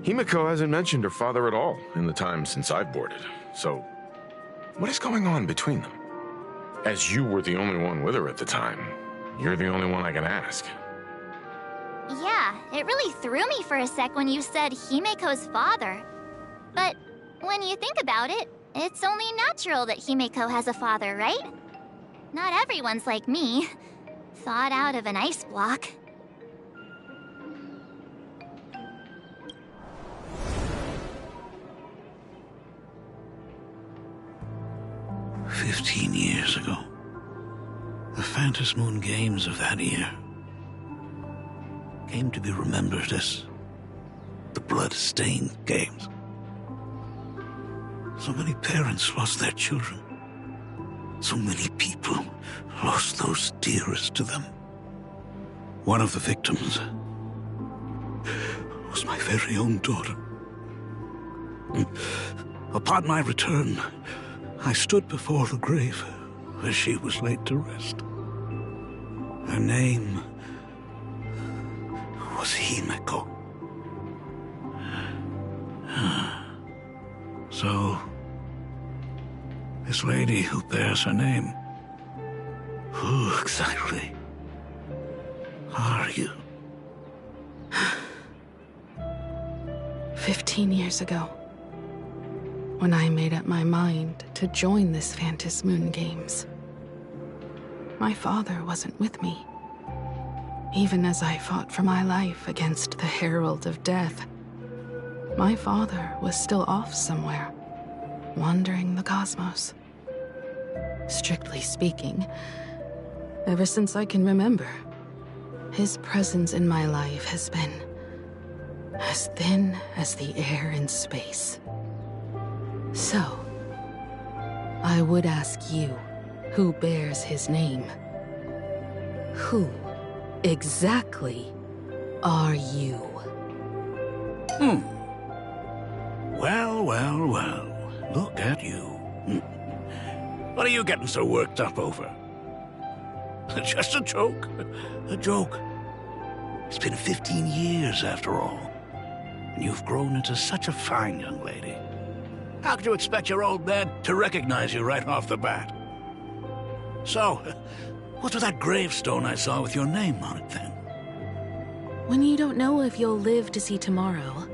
Himiko hasn't mentioned her father at all in the time since I've boarded. So, what is going on between them? As you were the only one with her at the time, you're the only one I can ask. Yeah, it really threw me for a sec when you said Himiko's father. But when you think about it, it's only natural that Himiko has a father, right? Not everyone's like me, thawed out of an ice block. "15 years ago, the Phantom Moon Games of that year came to be remembered as the Blood-Stained Games. So many parents lost their children. So many people lost those dearest to them. One of the victims was my very own daughter. Upon my return, I stood before the grave where she was laid to rest. Her name was Himiko. So, this lady who bears her name, who exactly are you? 15 years ago, when I made up my mind to join this Phantom Moon Games, my father wasn't with me. Even as I fought for my life against the Herald of Death, my father was still off somewhere, wandering the cosmos. Strictly speaking, ever since I can remember, his presence in my life has been as thin as the air in space. So, I would ask you, who bears his name, who exactly are you? Well, look at you. What are you getting so worked up over? Just a joke. A joke. It's been 15 years after all, and you've grown into such a fine young lady. How could you expect your old man to recognize you right off the bat? So, what's with that gravestone I saw with your name on it then? When you don't know if you'll live to see tomorrow,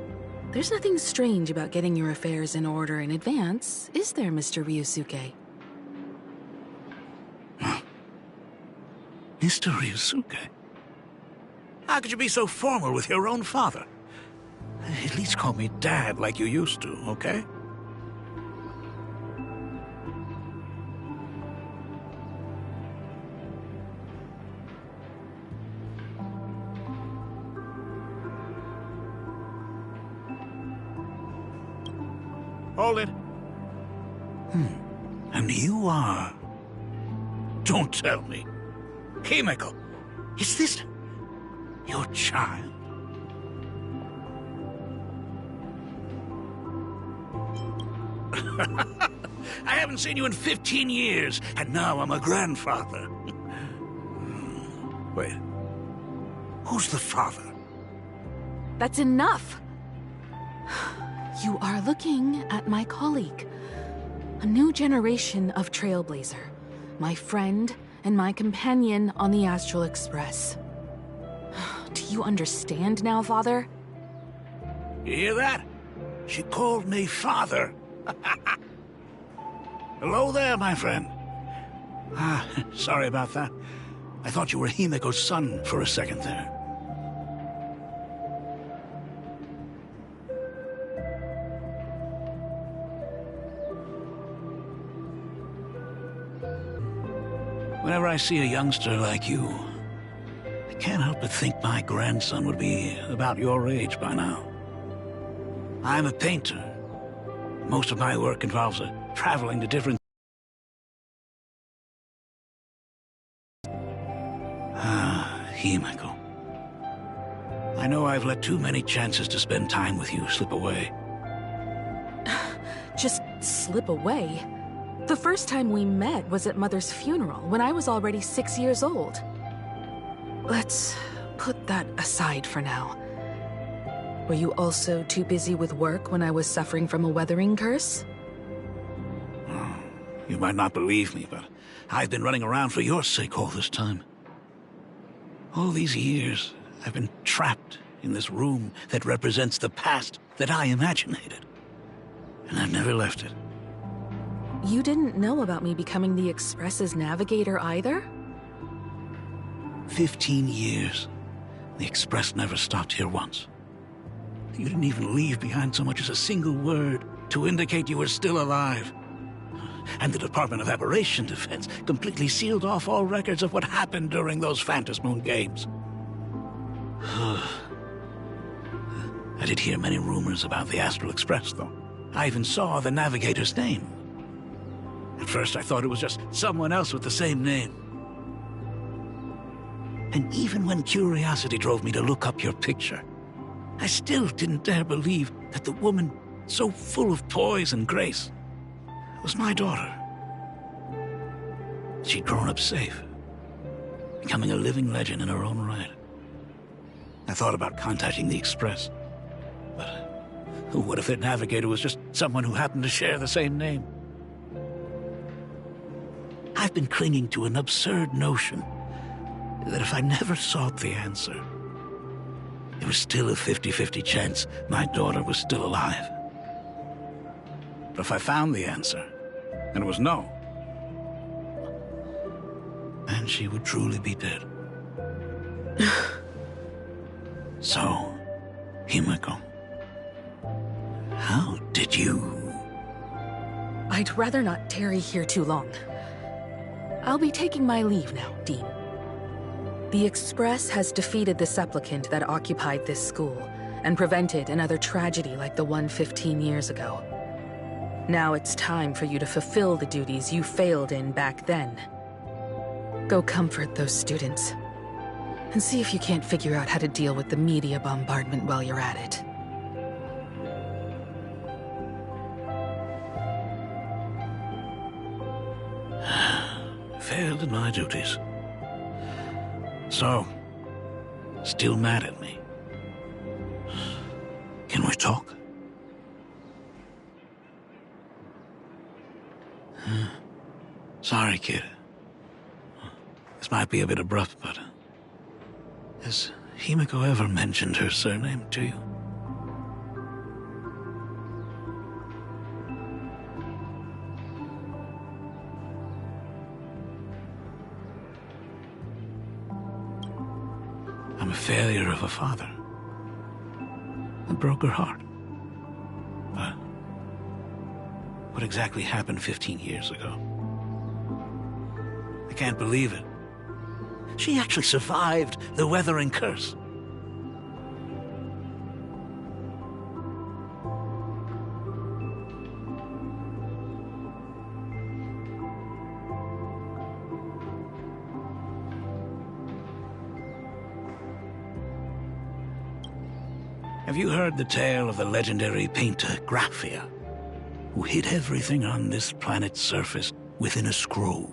there's nothing strange about getting your affairs in order in advance, is there, Mr. Ryusuke? Mr. Ryusuke? How could you be so formal with your own father? At least call me Dad like you used to, okay? Hold it. And you are... Don't tell me. Himiko, is this your child? I haven't seen you in 15 years, and now I'm a grandfather. Wait. Who's the father? That's enough! You are looking at my colleague, a new generation of Trailblazer, my friend and my companion on the Astral Express. Do you understand now, Father? You hear that? She called me father. Hello there, my friend. Sorry about that. I thought you were Himiko's son for a second there. Whenever I see a youngster like you, I can't help but think my grandson would be about your age by now. I'm a painter. Most of my work involves traveling to different... Himiko. I know I've let too many chances to spend time with you slip away. Just slip away? The first time we met was at Mother's funeral, when I was already 6 years old. Let's put that aside for now. Were you also too busy with work when I was suffering from a weathering curse? Oh, you might not believe me, but I've been running around for your sake all this time. All these years, I've been trapped in this room that represents the past that I imaginated. And I've never left it. You didn't know about me becoming the Express's navigator either? 15 years. The Express never stopped here once. You didn't even leave behind so much as a single word to indicate you were still alive. And the Department of Aberration Defense completely sealed off all records of what happened during those Phantom Moon games. I did hear many rumors about the Astral Express, though. I even saw the navigator's name. At first, I thought it was just someone else with the same name. And even when curiosity drove me to look up your picture, I still didn't dare believe that the woman so full of poise and grace was my daughter. She'd grown up safe, becoming a living legend in her own right. I thought about contacting the Express, but what if their navigator was just someone who happened to share the same name? I've been clinging to an absurd notion that if I never sought the answer, there was still a 50-50 chance my daughter was still alive. But if I found the answer, and it was no, then she would truly be dead. So, Himeko, how did you... I'd rather not tarry here too long. I'll be taking my leave now, Dean. The Express has defeated the supplicant that occupied this school and prevented another tragedy like the one 15 years ago. Now it's time for you to fulfill the duties you failed in back then. Go comfort those students, and see if you can't figure out how to deal with the media bombardment while you're at it. Failed in my duties. So, still mad at me. Can we talk? Sorry, kid. This might be a bit abrupt, but... has Himeko ever mentioned her surname to you? I'm a failure of a father. I broke her heart. But what exactly happened 15 years ago? I can't believe it. She actually survived the weathering curse. Have you heard the tale of the legendary painter Graphia, who hid everything on this planet's surface within a scroll?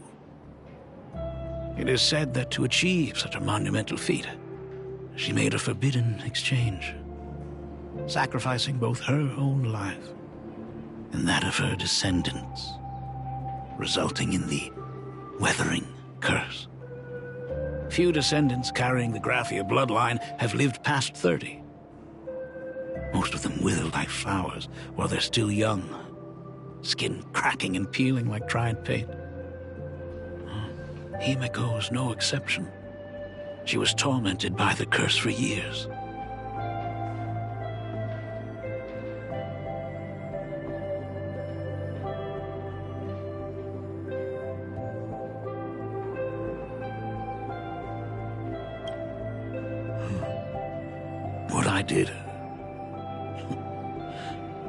It is said that to achieve such a monumental feat, she made a forbidden exchange, sacrificing both her own life and that of her descendants, resulting in the weathering curse. Few descendants carrying the Graphia bloodline have lived past 30. Most of them wither like flowers while they're still young, skin cracking and peeling like dried paint. Himeko was no exception. She was tormented by the curse for years. What I did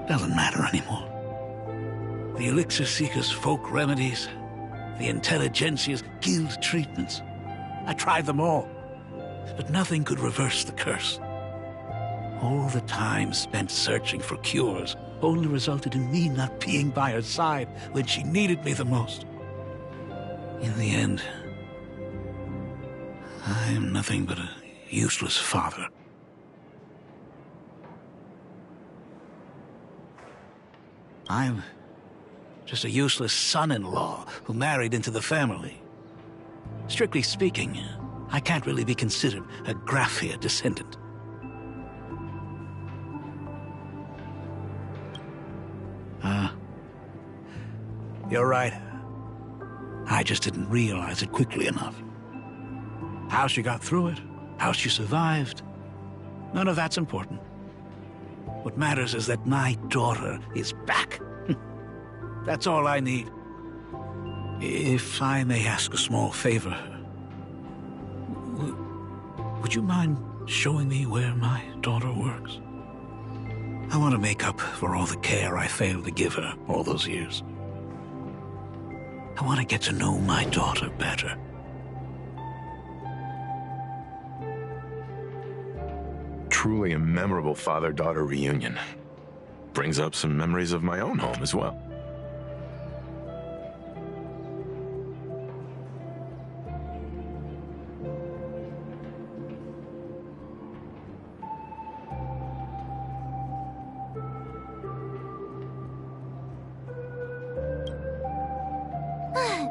doesn't matter anymore. The Elixir Seekers' folk remedies, the Intelligentsia's guild treatments. I tried them all, but nothing could reverse the curse. All the time spent searching for cures only resulted in me not being by her side when she needed me the most. In the end, I am nothing but a useless father. I'm just a useless son-in-law who married into the family. Strictly speaking, I can't really be considered a Graphia descendant. You're right. I just didn't realize it quickly enough. How she got through it, how she survived, none of that's important. What matters is that my daughter is back. That's all I need. If I may ask a small favor, would you mind showing me where my daughter works? I want to make up for all the care I failed to give her all those years. I want to get to know my daughter better. Truly a memorable father-daughter reunion. Brings up some memories of my own home as well.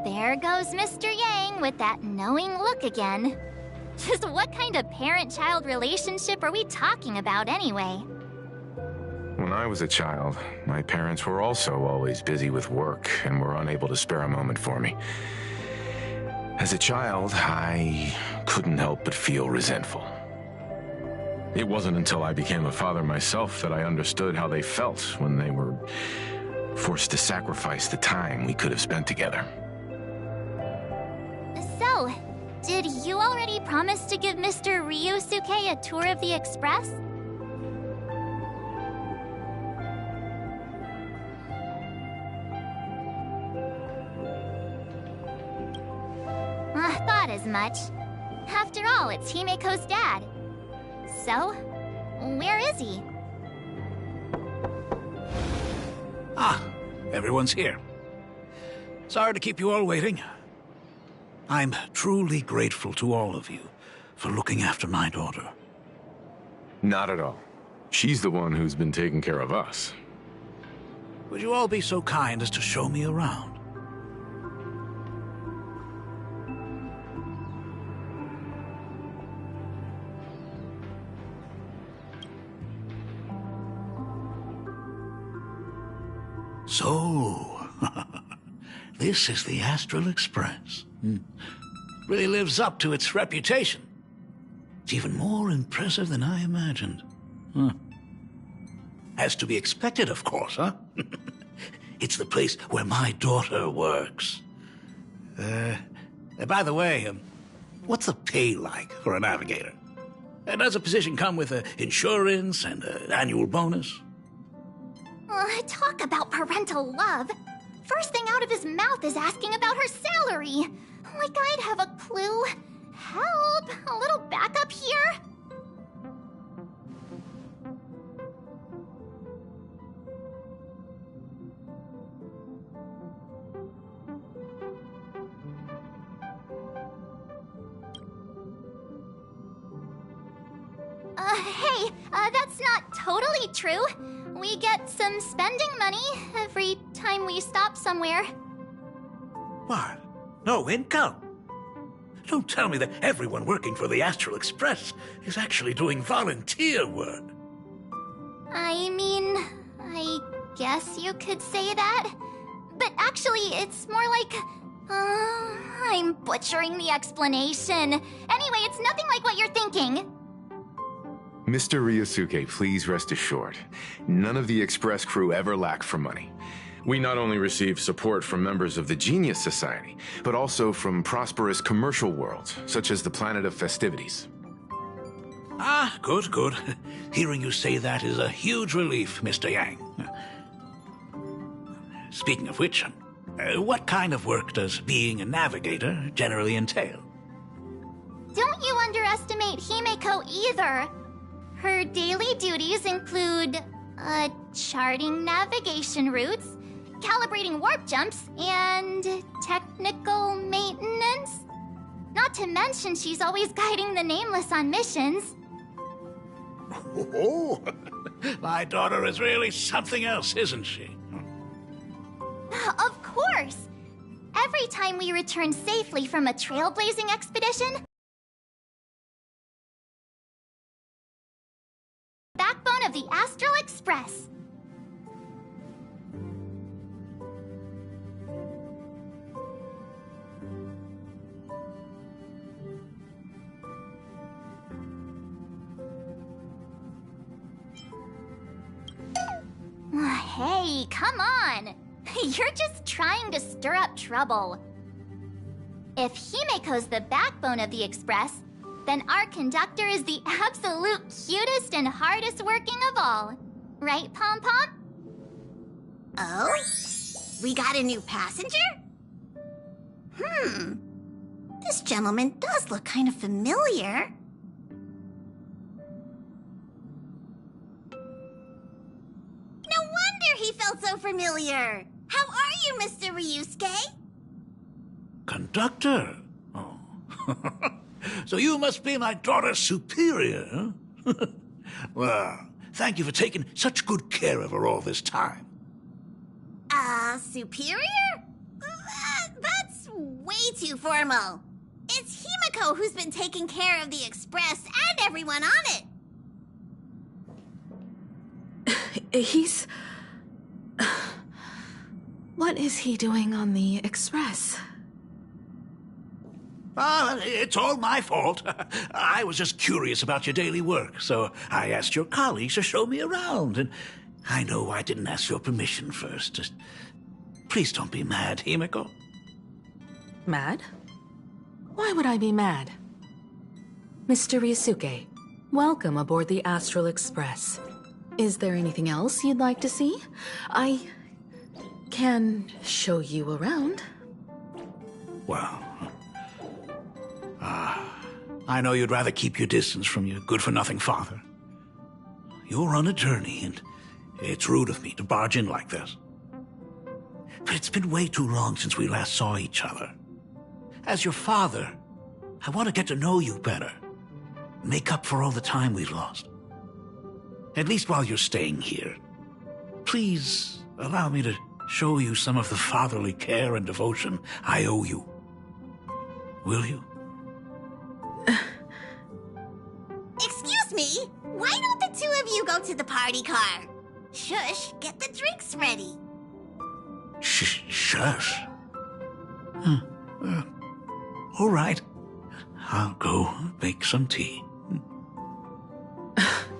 There goes Mr. Yang with that knowing look again. Just what kind of parent-child relationship are we talking about anyway? When I was a child, my parents were also always busy with work and were unable to spare a moment for me. As a child, I couldn't help but feel resentful. It wasn't until I became a father myself that I understood how they felt when they were forced to sacrifice the time we could have spent together. So, did you already promise to give Mr. Ryosuke a tour of the Express? Thought as much. After all, it's Himeko's dad. So, where is he? Ah, everyone's here. Sorry to keep you all waiting. I'm truly grateful to all of you for looking after my daughter. Not at all. She's the one who's been taking care of us. Would you all be so kind as to show me around? So, this is the Astral Express. Really lives up to its reputation. It's even more impressive than I imagined. As to be expected, of course, huh? It's the place where my daughter works. By the way, what's the pay like for a navigator? Does a position come with insurance and an annual bonus? Talk about parental love. First thing out of his mouth is asking about her salary. Like I'd have a clue. Help! A little backup here? Hey, that's not totally true. We get some spending money every time we stop somewhere. What? No income? Don't tell me that everyone working for the Astral Express is actually doing volunteer work. I mean, I guess you could say that. But actually, it's more like... I'm butchering the explanation. Anyway, it's nothing like what you're thinking. Mr. Ryosuke, please rest assured, none of the Express crew ever lack for money. We not only receive support from members of the Genius Society, but also from prosperous commercial worlds, such as the Planet of Festivities. Ah, good, good. Hearing you say that is a huge relief, Mr. Yang. Speaking of which, what kind of work does being a navigator generally entail? Don't you underestimate Himeko either. Her daily duties include, charting navigation routes, calibrating warp jumps, and technical maintenance. Not to mention she's always guiding the Nameless on missions. Oh, my daughter is really something else, isn't she? Of course! Every time we return safely from a trailblazing expedition, backbone of the Astral Express. Hey, come on! You're just trying to stir up trouble. If Himeko's the backbone of the Express, then our conductor is the absolute cutest and hardest working of all. Right, Pom Pom? Oh? We got a new passenger? This gentleman does look kind of familiar. No wonder he felt so familiar. How are you, Mr. Ryusuke? Conductor? Oh. So you must be my daughter's superior, huh? Well, thank you for taking such good care of her all this time. Superior? That's way too formal. It's Himeko who's been taking care of the Express and everyone on it. He's... What is he doing on the Express? It's all my fault. I was just curious about your daily work, so I asked your colleagues to show me around. And I know I didn't ask your permission first. Just please don't be mad, Himeko. Mad? Why would I be mad? Mr. Ryusuke, welcome aboard the Astral Express. Is there anything else you'd like to see? I can show you around. Well, I know you'd rather keep your distance from your good-for-nothing father. You're on a journey, and it's rude of me to barge in like this. But it's been way too long since we last saw each other. As your father, I want to get to know you better. Make up for all the time we've lost. At least while you're staying here. Please allow me to show you some of the fatherly care and devotion I owe you. Will you? Excuse me? Why don't the two of you go to the party car? Shush, get the drinks ready. Shush. All right. I'll go make some tea.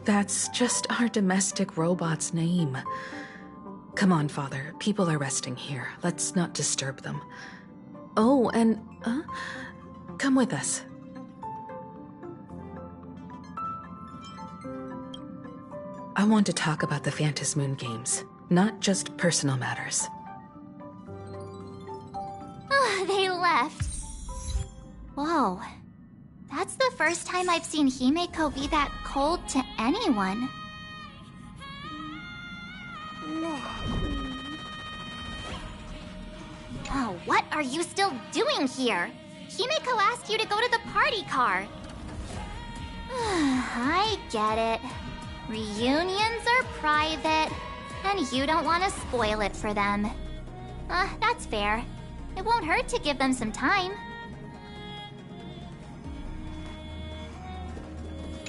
That's just our domestic robot's name. Come on, Father. People are resting here. Let's not disturb them. Oh, and, come with us. I want to talk about the Phantasmoon games, not just personal matters. They left. Whoa. That's the first time I've seen Himeko be that cold to anyone. Oh, what are you still doing here? Himeko asked you to go to the party car. I get it. Reunions are private, and you don't want to spoil it for them. That's fair. It won't hurt to give them some time.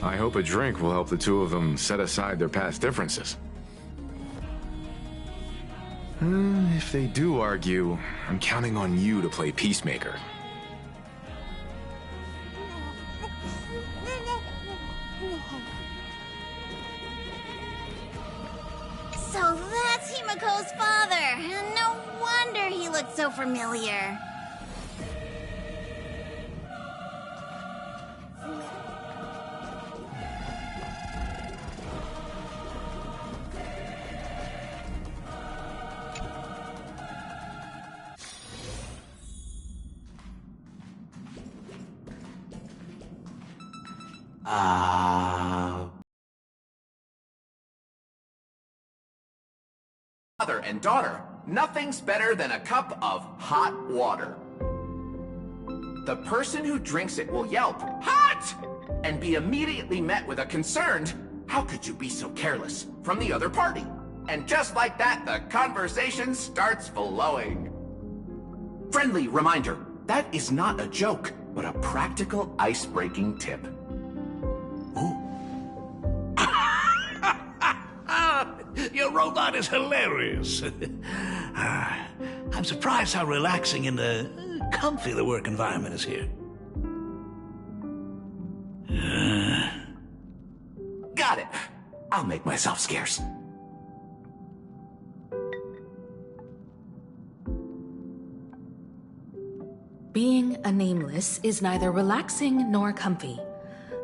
I hope a drink will help the two of them set aside their past differences. If they do argue, I'm counting on you to play peacemaker. So that's Himeko's father. No wonder he looked so familiar. Mother and daughter, nothing's better than a cup of hot water. The person who drinks it will yelp, "Hot!" and be immediately met with a concerned, "How could you be so careless?" from the other party. And just like that, the conversation starts flowing. Friendly reminder, that is not a joke, but a practical ice-breaking tip. Your robot is hilarious. I'm surprised how relaxing and comfy the work environment is here. Got it. I'll make myself scarce. Being a nameless is neither relaxing nor comfy.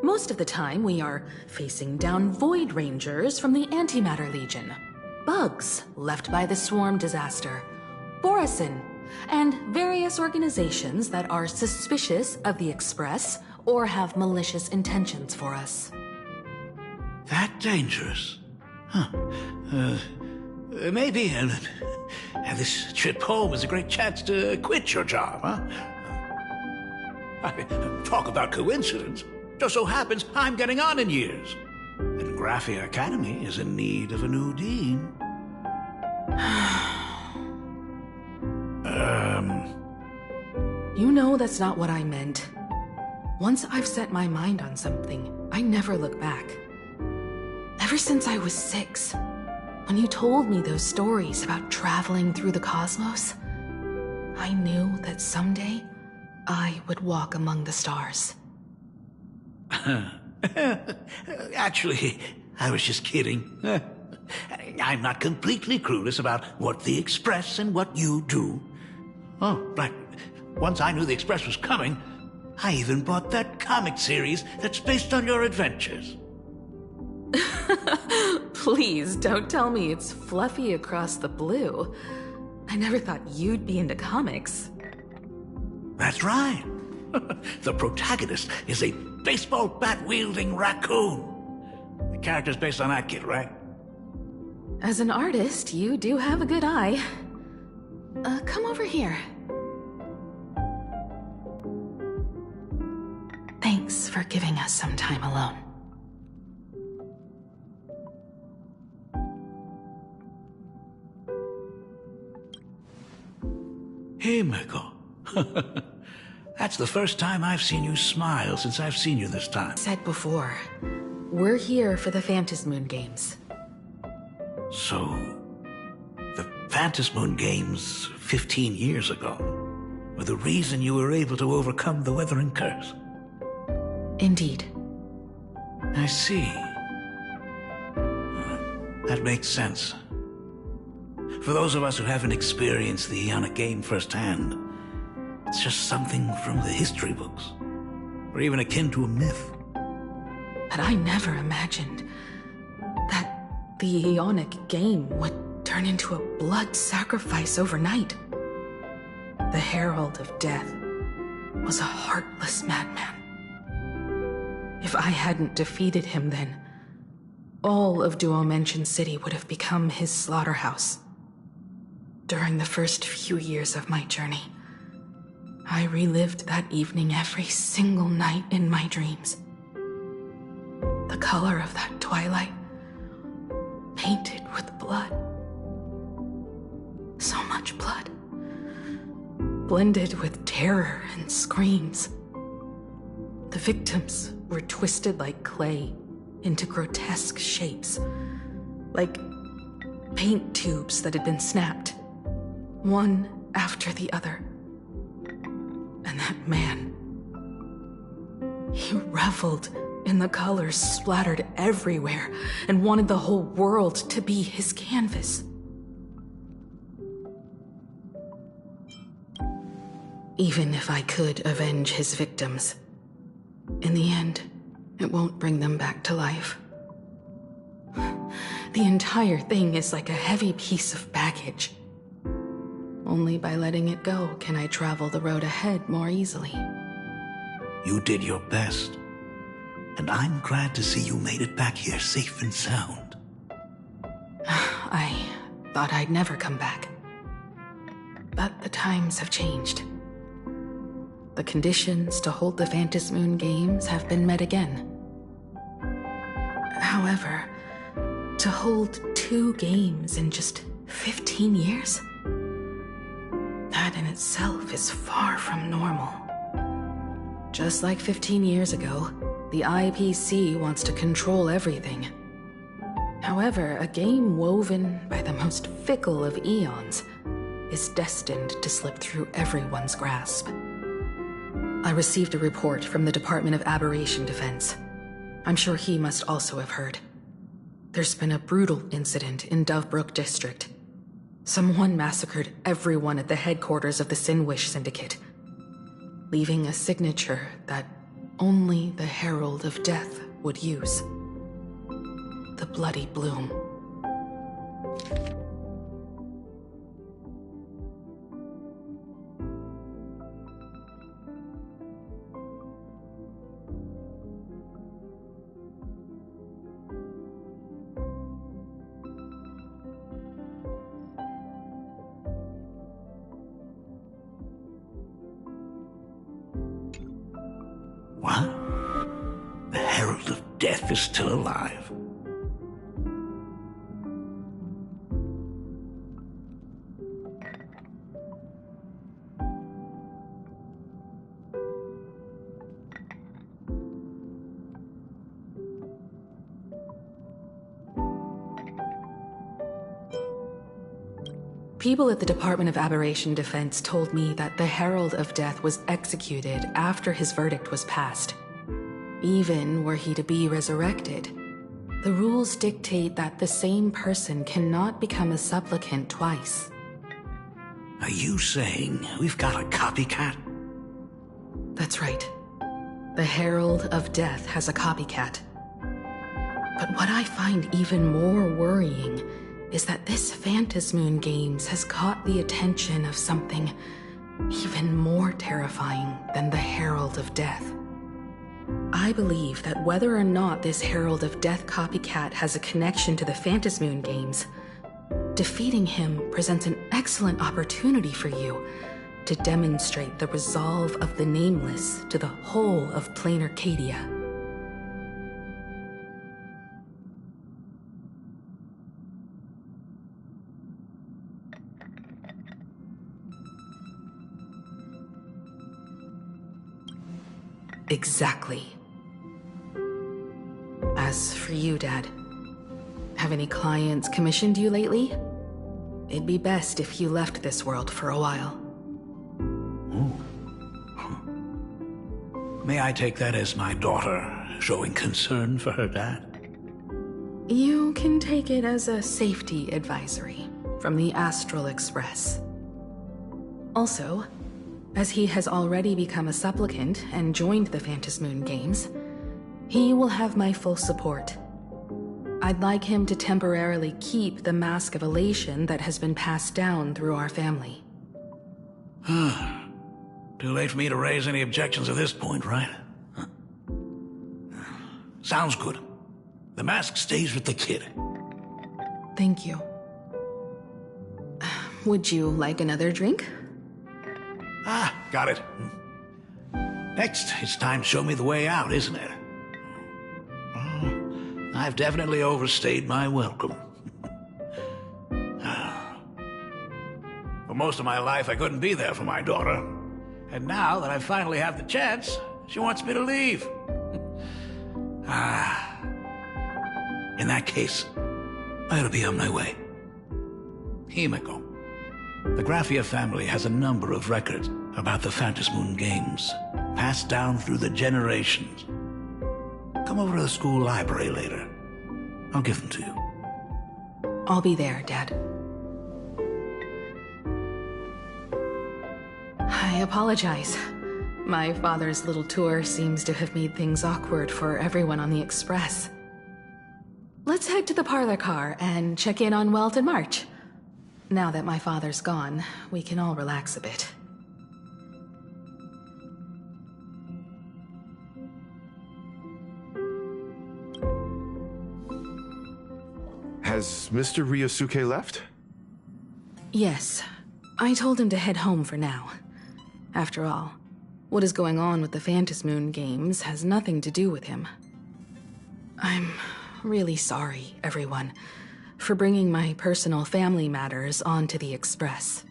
Most of the time, we are facing down Void Rangers from the Antimatter Legion, bugs left by the Swarm disaster, Borisin, and various organizations that are suspicious of the Express or have malicious intentions for us. That dangerous? Huh. Maybe this trip home is a great chance to quit your job, huh? Talk about coincidence. Just so happens I'm getting on in years. And Graphia Academy is in need of a new dean. You know that's not what I meant. Once I've set my mind on something, I never look back. Ever since I was 6, when you told me those stories about traveling through the cosmos, I knew that someday I would walk among the stars. Actually, I was just kidding. I'm not completely clueless about what the Express and what you do. Oh, right. Once I knew the Express was coming, I even bought that comic series that's based on your adventures. Please don't tell me it's fluffy across the blue. I never thought you'd be into comics. That's right. The protagonist is a baseball bat-wielding raccoon. The character's based on that kid, right? As an artist, you do have a good eye. Come over here. Thanks for giving us some time alone. Hey, Miko. That's the first time I've seen you smile since I've seen you this time. Said before, we're here for the Phantasmoon Games. So, the Phantasmoon Games 15 years ago were the reason you were able to overcome the Weathering Curse? Indeed. I see. That makes sense. For those of us who haven't experienced the Ionic game firsthand, it's just something from the history books, or even akin to a myth. But I never imagined that the Ionic game would turn into a blood sacrifice overnight. The Herald of Death was a heartless madman. If I hadn't defeated him then, all of Duomension City would have become his slaughterhouse. During the first few years of my journey, I relived that evening every single night in my dreams. The color of that twilight, painted with blood. So much blood. Blended with terror and screams. The victims were twisted like clay into grotesque shapes, like paint tubes that had been snapped, one after the other. And that man, he reveled in the colors splattered everywhere and wanted the whole world to be his canvas. Even if I could avenge his victims, in the end, it won't bring them back to life. The entire thing is like a heavy piece of baggage. Only by letting it go can I travel the road ahead more easily. You did your best, and I'm glad to see you made it back here safe and sound. I thought I'd never come back. But the times have changed. The conditions to hold the Phantasmoon Games have been met again. However, To hold 2 games in just 15 years? That in itself is far from normal. Just like 15 years ago, the IPC wants to control everything. However, a game woven by the most fickle of eons is destined to slip through everyone's grasp. I received a report from the Department of Aberration Defense. I'm sure he must also have heard. There's been a brutal incident in Dovebrook District. Someone massacred everyone at the headquarters of the Sinwish Syndicate, leaving a signature that only the Herald of Death would use. The Bloody Bloom. What? The Herald of Death is still alive. People at the Department of Aberration Defense told me that the Herald of Death was executed after his verdict was passed. Even were he to be resurrected, the rules dictate that the same person cannot become a supplicant twice. Are you saying we've got a copycat? That's right. The Herald of Death has a copycat. But what I find even more worrying is that this Phantasmoon Games has caught the attention of something even more terrifying than the Herald of Death. I believe that whether or not this Herald of Death copycat has a connection to the Phantasmoon Games, defeating him presents an excellent opportunity for you to demonstrate the resolve of the Nameless to the whole of Plain Arcadia. Exactly. As for you, Dad, have any clients commissioned you lately? It'd be best if you left this world for a while. May I take that as my daughter showing concern for her dad? You can take it as a safety advisory from the Astral Express. Also, as he has already become a supplicant and joined the Phantasmoon Games, he will have my full support. I'd like him to temporarily keep the Mask of Elation that has been passed down through our family. Too late for me to raise any objections at this point, right? Huh. Sounds good. The mask stays with the kid. Thank you. Would you like another drink? Got it. Next, it's time to show me the way out, isn't it? I've definitely overstayed my welcome. For most of my life, I couldn't be there for my daughter. And now that I finally have the chance, she wants me to leave. In that case, I ought to be on my way. Himeko. The Graphia family has a number of records about the Phantasmoon Games, passed down through the generations. Come over to the school library later. I'll give them to you. I'll be there, Dad. I apologize. My father's little tour seems to have made things awkward for everyone on the Express. Let's head to the parlor car and check in on Welt and March. Now that my father's gone, we can all relax a bit. Has Mr. Ryosuke left? Yes. I told him to head home for now. After all, what is going on with the Phantasmoon Games has nothing to do with him. I'm really sorry, everyone, for bringing my personal family matters onto the Express.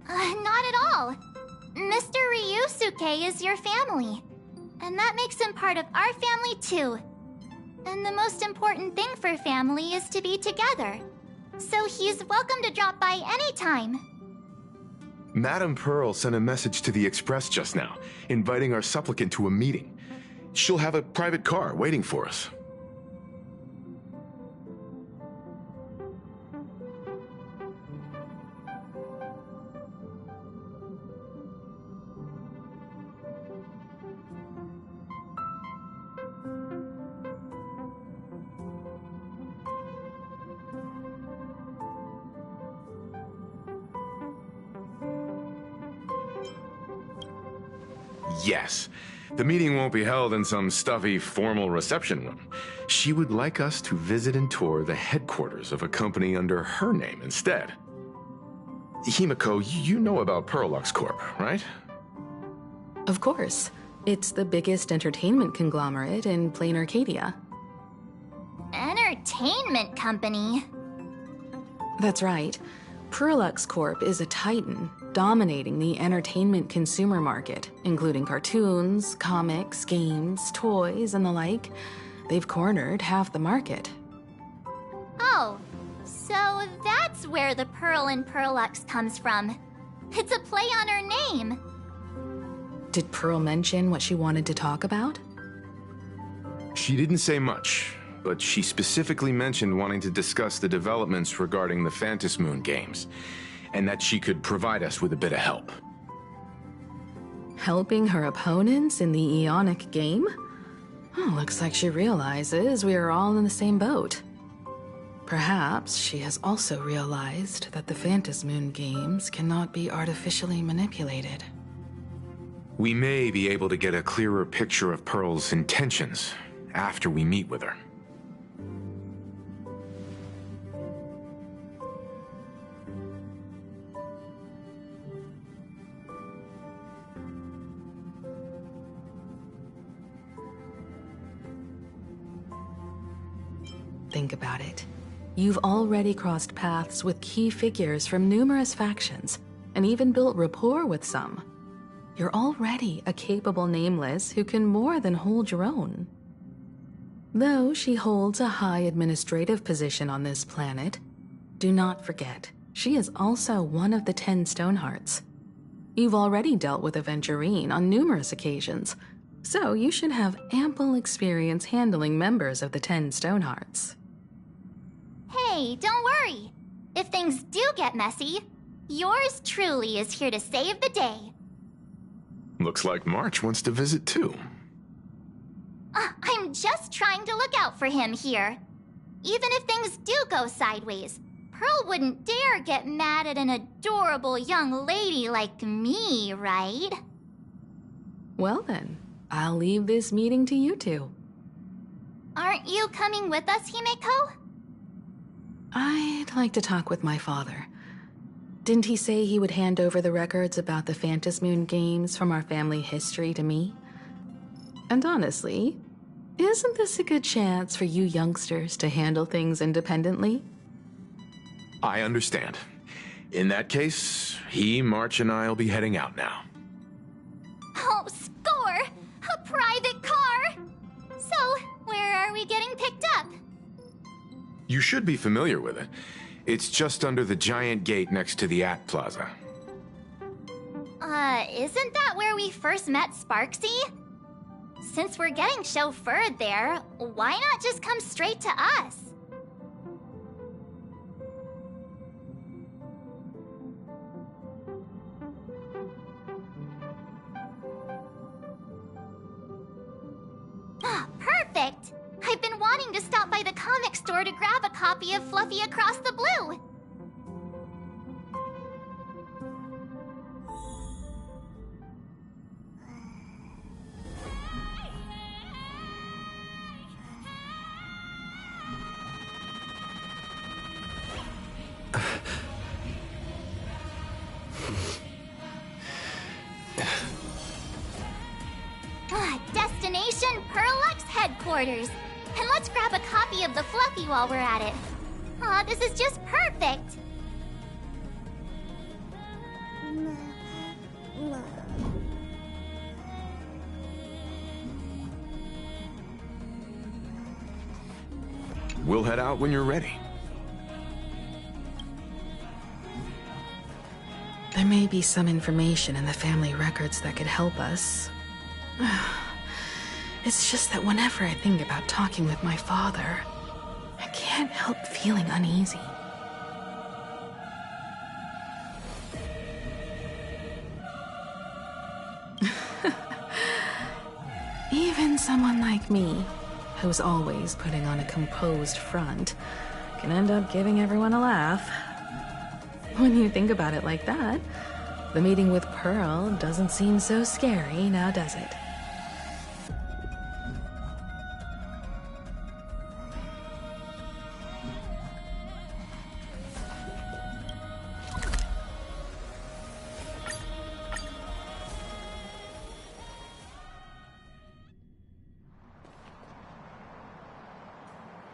Not at all. Mr. Ryusuke is your family, and that makes him part of our family too. And the most important thing for family is to be together. So he's welcome to drop by anytime. Madame Pearl sent a message to the Express just now, inviting our supplicant to a meeting. She'll have a private car waiting for us. Yes. The meeting won't be held in some stuffy, formal reception room. She would like us to visit and tour the headquarters of a company under her name instead. Himiko, you know about Pearlux Corp, right? Of course. It's the biggest entertainment conglomerate in plain Arcadia. Entertainment company? That's right. Pearlux Corp is a titan, dominating the entertainment consumer market, including cartoons, comics, games, toys, and the like. They've cornered half the market. Oh, so that's where the Pearl in Pearlux comes from. It's a play on her name. Did Pearl mention what she wanted to talk about? She didn't say much, but she specifically mentioned wanting to discuss the developments regarding the Phantasmoon games, and that she could provide us with a bit of help. Helping her opponents in the Ionic game? Oh, looks like she realizes we are all in the same boat. Perhaps she has also realized that the Phantasmoon games cannot be artificially manipulated. We may be able to get a clearer picture of Pearl's intentions after we meet with her. Think about it. You've already crossed paths with key figures from numerous factions, and even built rapport with some. You're already a capable nameless who can more than hold your own. Though she holds a high administrative position on this planet, do not forget, she is also one of the 10 Stonehearts. You've already dealt with Aventurine on numerous occasions, so you should have ample experience handling members of the 10 Stonehearts. Hey, don't worry. If things do get messy, yours truly is here to save the day. Looks like March wants to visit too. I'm just trying to look out for him here. Even if things do go sideways, Pearl wouldn't dare get mad at an adorable young lady like me, right? Well then, I'll leave this meeting to you two. Aren't you coming with us, Himeko? I'd like to talk with my father. Didn't he say he would hand over the records about the Phantasmoon games from our family history to me? And honestly, isn't this a good chance for you youngsters to handle things independently? I understand. In that case, March, and I'll be heading out now. Oh, score! A private car! So, where are we getting picked up? You should be familiar with it. It's just under the giant gate next to the At Plaza. Isn't that where we first met Sparksy? Since we're getting chauffeured there, why not just come straight to us? Perfect! I've been wanting to stop by the comic store to grab a copy of Fluffy Across the Blue. Destination Pearlux headquarters. And let's grab a copy of the Fluffy while we're at it. Aw, this is just perfect. We'll head out when you're ready. There may be some information in the family records that could help us. It's just that whenever I think about talking with my father, I can't help feeling uneasy. Even someone like me, who's always putting on a composed front, can end up giving everyone a laugh. When you think about it like that, the meeting with Pearl doesn't seem so scary, now does it?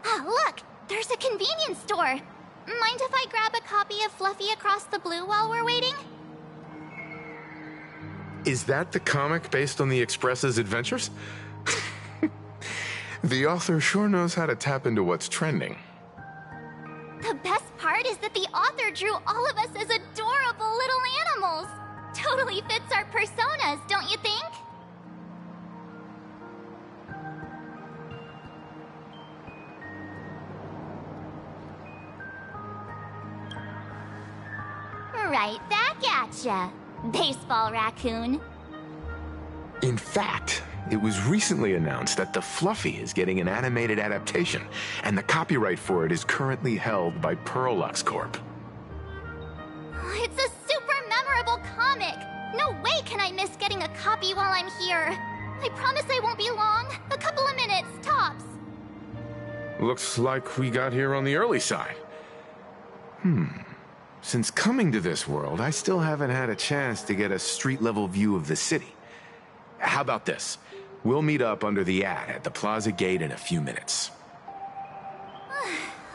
Ah, look! There's a convenience store! Mind if I grab a copy of Fluffy Across the Blue while we're waiting? Is that the comic based on the Express's adventures? The author sure knows how to tap into what's trending. The best part is that the author drew all of us as adorable little animals. Totally fits our personas, don't you think? Right back at ya, baseball raccoon. In fact, it was recently announced that the Fluffy is getting an animated adaptation, and the copyright for it is currently held by Pearlux Corp. It's a super memorable comic. No way can I miss getting a copy while I'm here. I promise I won't be long. A couple of minutes, tops. Looks like we got here on the early side. Since coming to this world, I still haven't had a chance to get a street-level view of the city. How about this? We'll meet up under the ad at the Plaza Gate in a few minutes.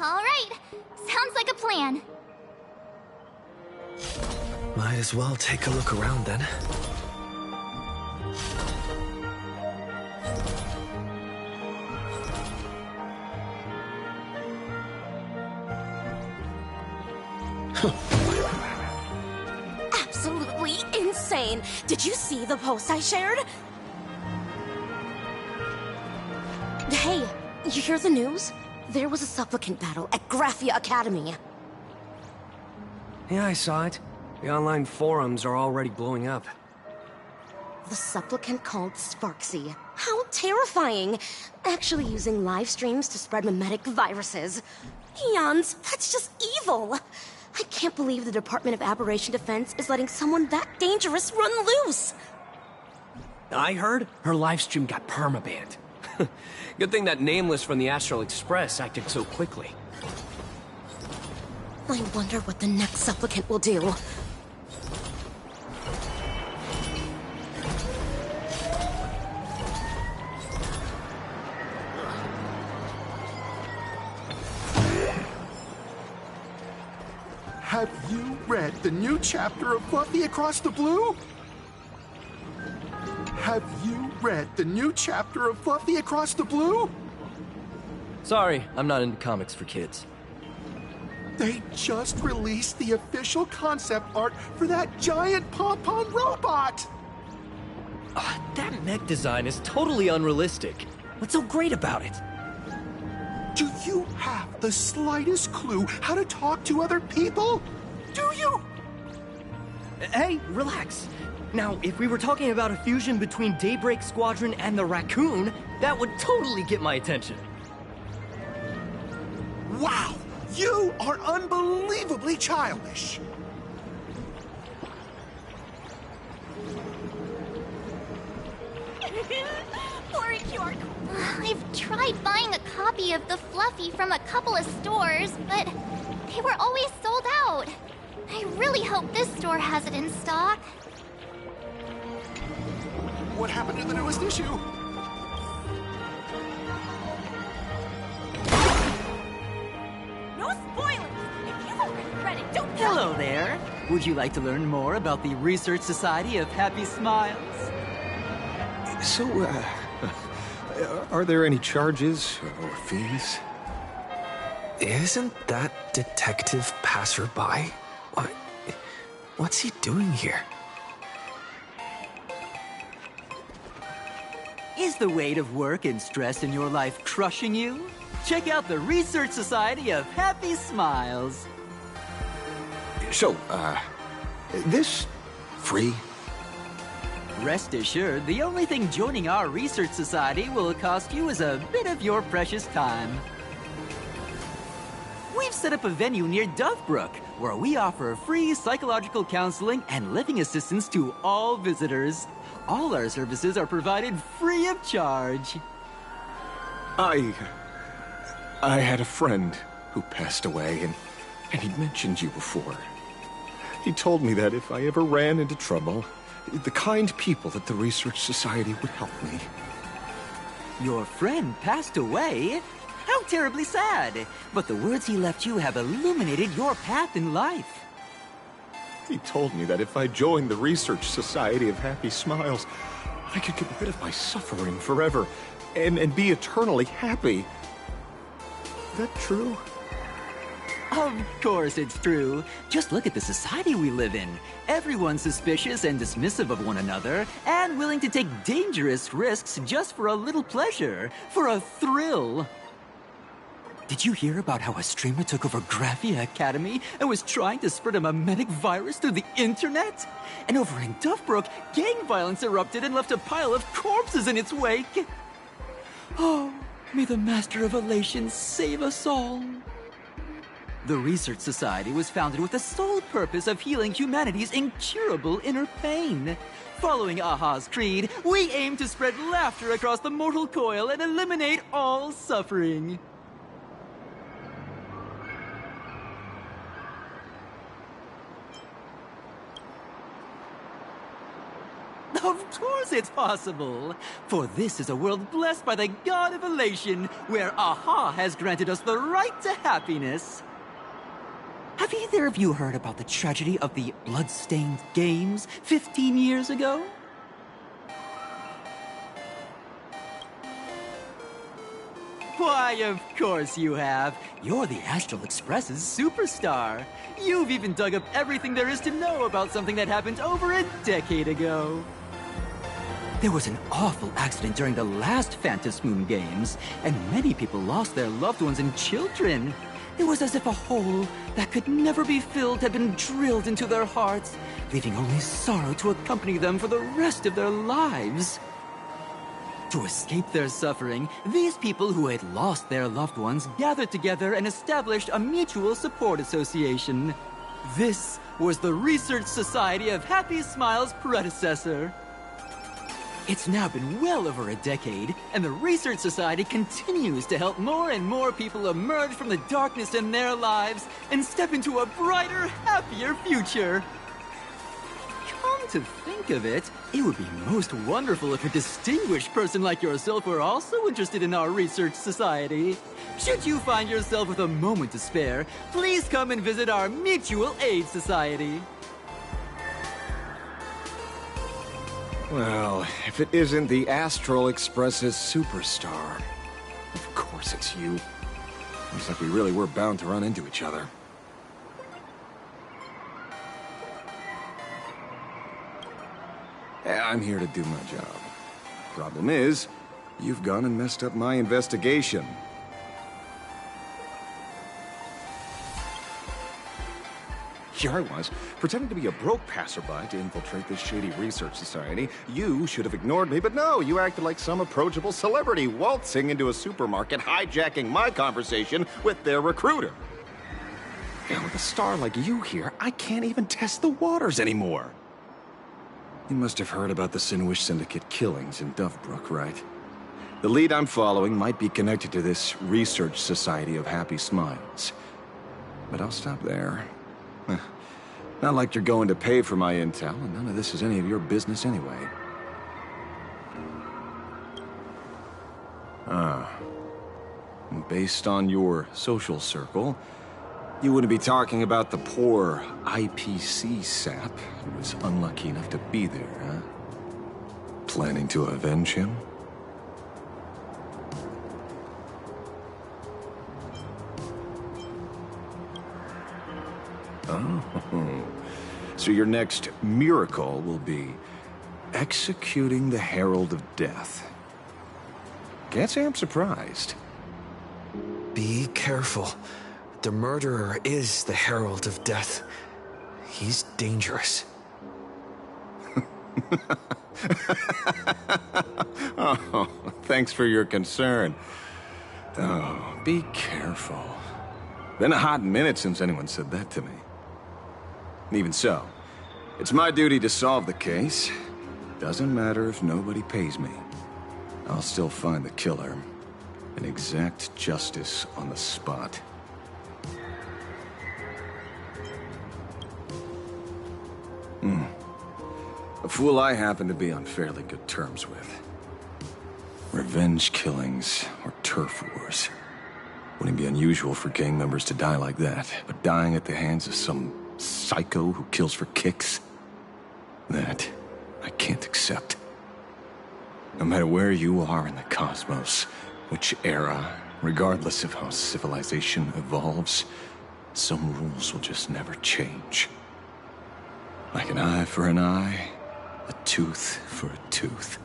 All right. Sounds like a plan. Might as well take a look around then. Absolutely insane. Did you see the post I shared? Hey, you hear the news? There was a supplicant battle at Graphia Academy. Yeah, I saw it. The online forums are already blowing up. The supplicant called Sparksy. How terrifying! Actually using live streams to spread mimetic viruses. Eons, that's just evil! I can't believe the Department of Aberration Defense is letting someone that dangerous run loose! I heard her livestream got permabanned. Good thing that Nameless from the Astral Express acted so quickly. I wonder what the next supplicant will do. Have you read the new chapter of Fluffy Across the Blue? Have you read the new chapter of Fluffy Across the Blue? Sorry, I'm not into comics for kids. They just released the official concept art for that giant pom-pom robot! That mech design is totally unrealistic. What's so great about it? Do you have the slightest clue how to talk to other people? Do you? Hey, relax. Now, if we were talking about a fusion between Daybreak Squadron and the Raccoon, that would totally get my attention. Wow! You are unbelievably childish! I've tried buying a copy of the Fluffy from a couple of stores, but they were always sold out. I really hope this store has it in stock. What happened to the newest issue? Hello there. Would you like to learn more about the Research Society of Happy Smiles? So, are there any charges or fees? Isn't that Detective Passerby? What's he doing here? Is the weight of work and stress in your life crushing you? Check out the Research Society of Happy Smiles. So, this free? Rest assured, the only thing joining our Research Society will cost you is a bit of your precious time. We've set up a venue near Dovebrook, where we offer free psychological counseling and living assistance to all visitors. All our services are provided free of charge. I had a friend who passed away, and he mentioned you before. He told me that if I ever ran into trouble, the kind people at the Research Society would help me. Your friend passed away? How terribly sad. But the words he left you have illuminated your path in life. He told me that if I joined the Research Society of Happy Smiles, I could get rid of my suffering forever and be eternally happy. Is that true? Of course it's true. Just look at the society we live in. Everyone's suspicious and dismissive of one another, and willing to take dangerous risks just for a little pleasure, for a thrill. Did you hear about how a streamer took over Graphia Academy and was trying to spread a memetic virus through the internet? And over in Dovebrook, gang violence erupted and left a pile of corpses in its wake. Oh, may the Master of Elation save us all. The Research Society was founded with the sole purpose of healing humanity's incurable inner pain. Following Aha's creed, we aim to spread laughter across the mortal coil and eliminate all suffering. Of course it's possible! For this is a world blessed by the god of elation, where Aha has granted us the right to happiness. Have either of you heard about the tragedy of the Bloodstained Games 15 years ago? Why, of course you have. You're the Astral Express's superstar. You've even dug up everything there is to know about something that happened over a decade ago. There was an awful accident during the last Phantom Moon Games, and many people lost their loved ones and children. It was as if a hole that could never be filled had been drilled into their hearts, leaving only sorrow to accompany them for the rest of their lives. To escape their suffering, these people who had lost their loved ones gathered together and established a mutual support association. This was the Research Society of Happy Smiles' predecessor. It's now been well over a decade, and the Research Society continues to help more and more people emerge from the darkness in their lives and step into a brighter, happier future. Come to think of it, it would be most wonderful if a distinguished person like yourself were also interested in our Research Society. Should you find yourself with a moment to spare, please come and visit our Mutual Aid Society. Well, if it isn't the Astral Express's superstar, of course it's you. Looks like we really were bound to run into each other. I'm here to do my job. Problem is, you've gone and messed up my investigation. Here I was, pretending to be a broke passerby to infiltrate this shady research society. You should have ignored me, but no, you acted like some approachable celebrity waltzing into a supermarket, hijacking my conversation with their recruiter. And with a star like you here, I can't even test the waters anymore. You must have heard about the Sinwish Syndicate killings in Dovebrook, right? The lead I'm following might be connected to this Research Society of Happy Smiles. But I'll stop there. Not like you're going to pay for my intel, and none of this is any of your business anyway. Based on your social circle, You wouldn't be talking about the poor IPC sap who was unlucky enough to be there, huh? Planning to avenge him? Oh, so your next miracle will be executing the Herald of Death. Can't say I'm surprised. Be careful. The murderer is the Herald of Death. He's dangerous. Oh, thanks for your concern. Oh, be careful. Been a hot minute since anyone said that to me. Even so, it's my duty to solve the case. Doesn't matter if nobody pays me. I'll still find the killer and exact justice on the spot. A fool I happen to be on fairly good terms with. Revenge killings or turf wars. Wouldn't be unusual for gang members to die like that, but dying at the hands of some psycho who kills for kicks? That I can't accept. No matter where you are in the cosmos, which era, regardless of how civilization evolves, some rules will just never change. Like an eye for an eye, a tooth for a tooth.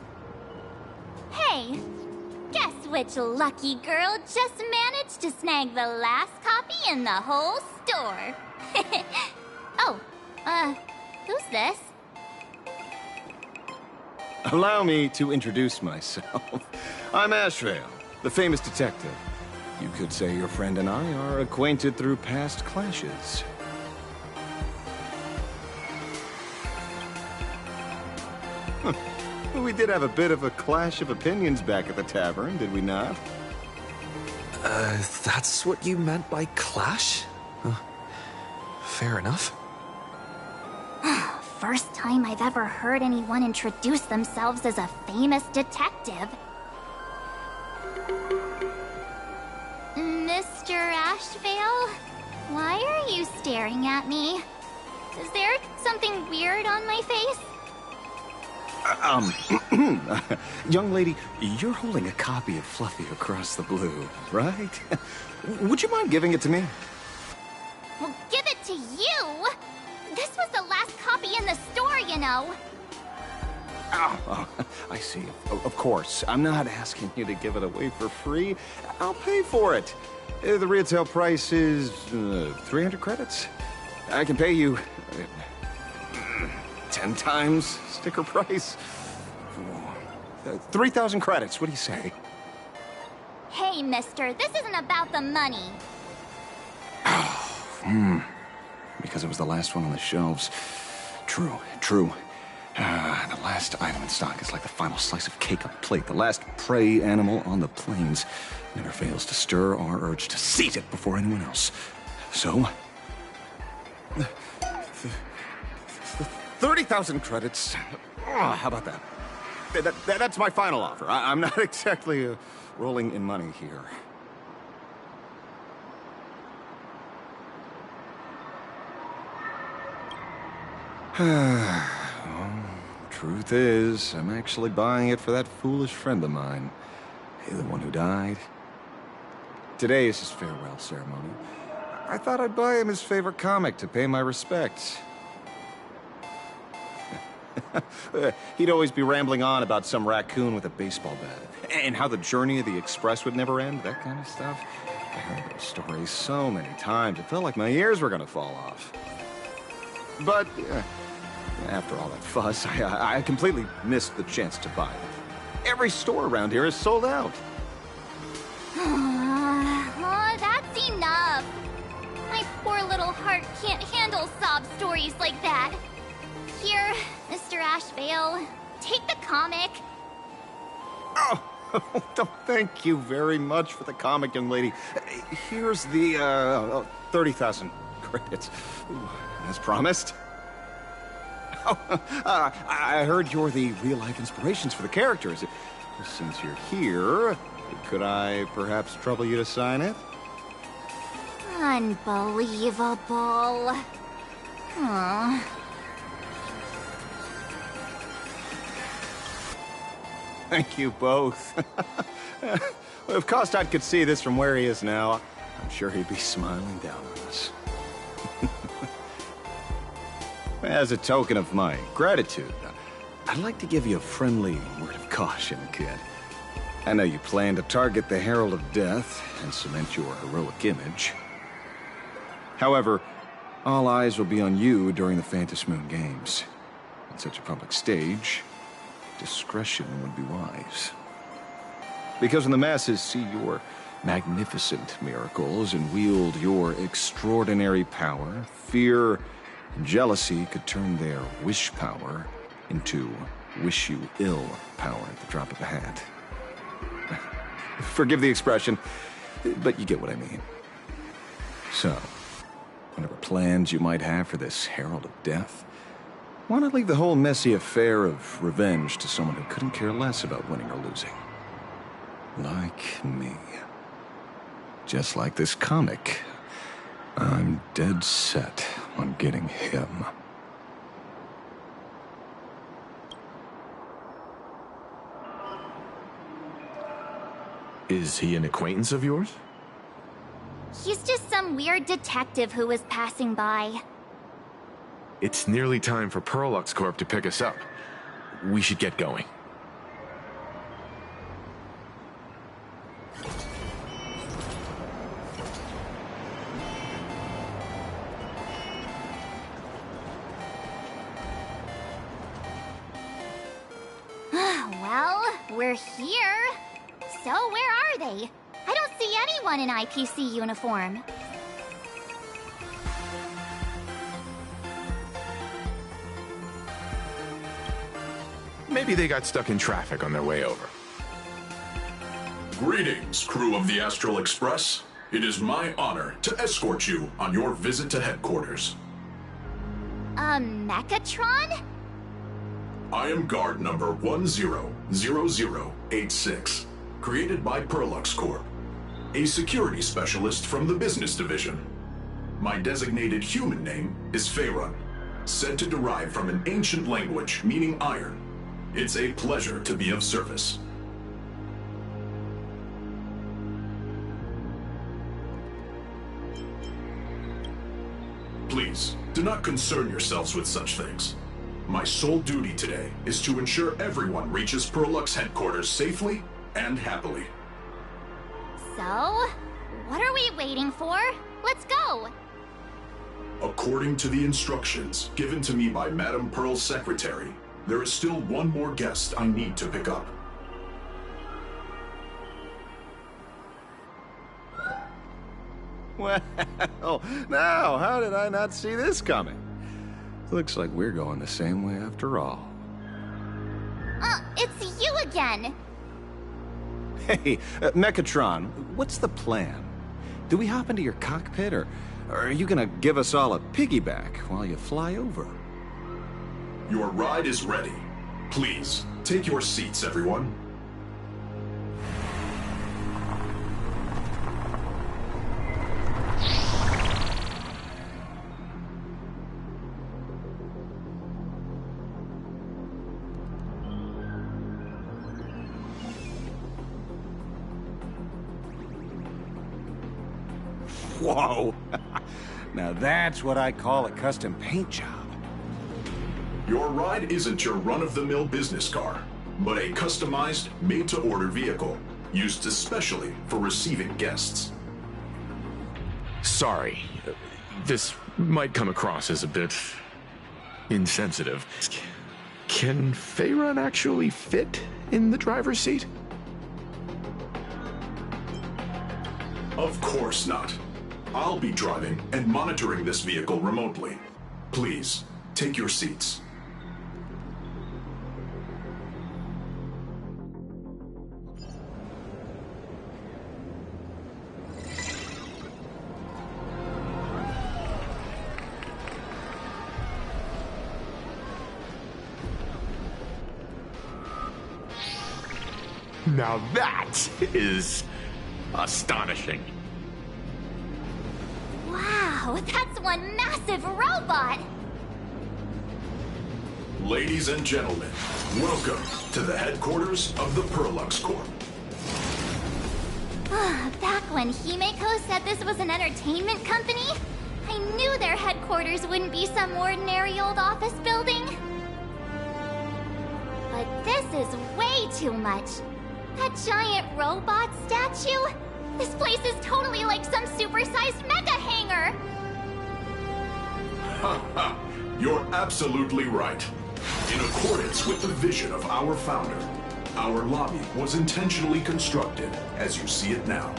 Hey, guess which lucky girl just managed to snag the last copy in the whole store? Oh, who's this? Allow me to introduce myself. I'm Ashvale, the famous detective. You could say your friend and I are acquainted through past clashes. We did have a bit of a clash of opinions back at the tavern, did we not? That's what you meant by clash? Fair enough. First time I've ever heard anyone introduce themselves as a famous detective. Mr. Ashvale? Why are you staring at me? Is there something weird on my face? Young lady, you're holding a copy of Fluffy Across the Blue, right? Would you mind giving it to me? Well, give it to you! This was the last copy in the store, you know. Oh, I see. Of course. I'm not asking you to give it away for free. I'll pay for it. The retail price is 300 credits. I can pay you 10 times sticker price. 3,000 credits. What do you say? Hey, mister, this isn't about the money. Because it was the last one on the shelves. True. The last item in stock is like the final slice of cake on the plate. The last prey animal on the plains never fails to stir our urge to seize it before anyone else. So, 30,000 credits. How about that? That's my final offer. I'm not exactly rolling in money here. Well, truth is, I'm actually buying it for that foolish friend of mine. Hey, the one who died. Today is his farewell ceremony. I thought I'd buy him his favorite comic to pay my respects. He'd always be rambling on about some raccoon with a baseball bat, and how the journey of the Express would never end, that kind of stuff. I heard those stories so many times, it felt like my ears were gonna fall off. But, after all that fuss, I completely missed the chance to buy it. Every store around here is sold out. Oh, that's enough. My poor little heart can't handle sob stories like that. Here, Mr. Ashvale, take the comic. Oh, thank you very much for the comic, young lady. Here's the 30,000 credits. As promised. I heard you're the real-life inspirations for the characters. Since you're here, could I perhaps trouble you to sign it? Unbelievable. Aw. Thank you both. Well, if Kostat could see this from where he is now, I'm sure he'd be smiling down on us. As a token of my gratitude, I'd like to give you a friendly word of caution, kid. I know you plan to target the Herald of Death and cement your heroic image. However, all eyes will be on you during the Phantom Moon Games. On such a public stage, discretion would be wise. Because when the masses see your magnificent miracles and wield your extraordinary power, fear and jealousy could turn their wish power into wish you ill power at the drop of a hat. Forgive the expression, but you get what I mean. So, whatever plans you might have for this Herald of Death, why not leave the whole messy affair of revenge to someone who couldn't care less about winning or losing? Like me. Just like this comic, I'm dead set on getting him. Is he an acquaintance of yours? He's just some weird detective who was passing by. It's nearly time for Perlux Corp to pick us up. We should get going. Well, we're here. So where are they? I don't see anyone in IPC uniform. Maybe they got stuck in traffic on their way over. Greetings, crew of the Astral Express. It is my honor to escort you on your visit to headquarters. Mechatron? I am guard number 100086, created by Perlux Corp, a security specialist from the business division. My designated human name is Faerun, said to derive from an ancient language meaning iron. It's a pleasure to be of service. Please, do not concern yourselves with such things. My sole duty today is to ensure everyone reaches Perlux headquarters safely and happily. So, what are we waiting for? Let's go! According to the instructions given to me by Madame Pearl's secretary, there is still one more guest I need to pick up. Well, now, how did I not see this coming? Looks like we're going the same way after all. It's you again! Hey, Mechatron, what's the plan? Do we hop into your cockpit, or are you gonna give us all a piggyback while you fly over? Your ride is ready. Please, take your seats, everyone. Whoa! Now that's what I call a custom paint job. Your ride isn't your run-of-the-mill business car, but a customized, made-to-order vehicle, used especially for receiving guests. Sorry. This might come across as a bit insensitive. Can Faerun actually fit in the driver's seat? Of course not. I'll be driving and monitoring this vehicle remotely. Please, take your seats. Now that is astonishing. Whoa, that's one massive robot! Ladies and gentlemen, welcome to the headquarters of the Perlux Corp. Back when Himeko said this was an entertainment company, I knew their headquarters wouldn't be some ordinary old office building. But this is way too much. That giant robot statue? This place is totally like some supersized mecha hangar! Ha! You're absolutely right. In accordance with the vision of our founder, our lobby was intentionally constructed as you see it now.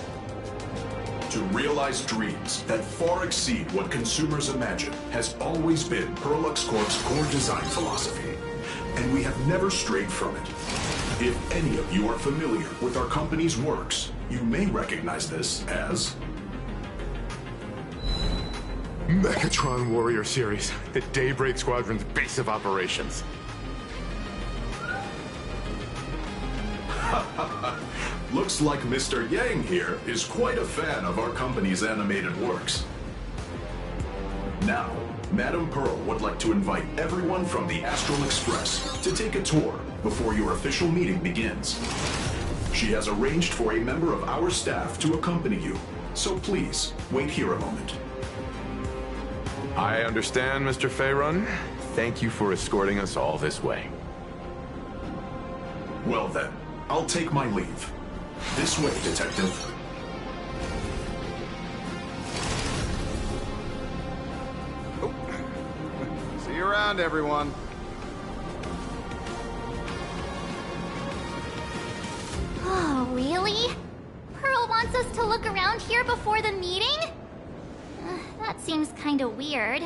To realize dreams that far exceed what consumers imagine has always been Perlux Corp's core design philosophy, and we have never strayed from it. If any of you are familiar with our company's works, you may recognize this as Mechatron Warrior Series, the Daybreak Squadron's base of operations. Looks like Mr. Yang here is quite a fan of our company's animated works. Now, Madame Pearl would like to invite everyone from the Astral Express to take a tour before your official meeting begins. She has arranged for a member of our staff to accompany you, so please, wait here a moment. I understand, Mr. Faerun. Thank you for escorting us all this way. Well then, I'll take my leave. This way, Detective. See you around, everyone. Oh, really? Pearl wants us to look around here before the meeting? That seems kinda weird.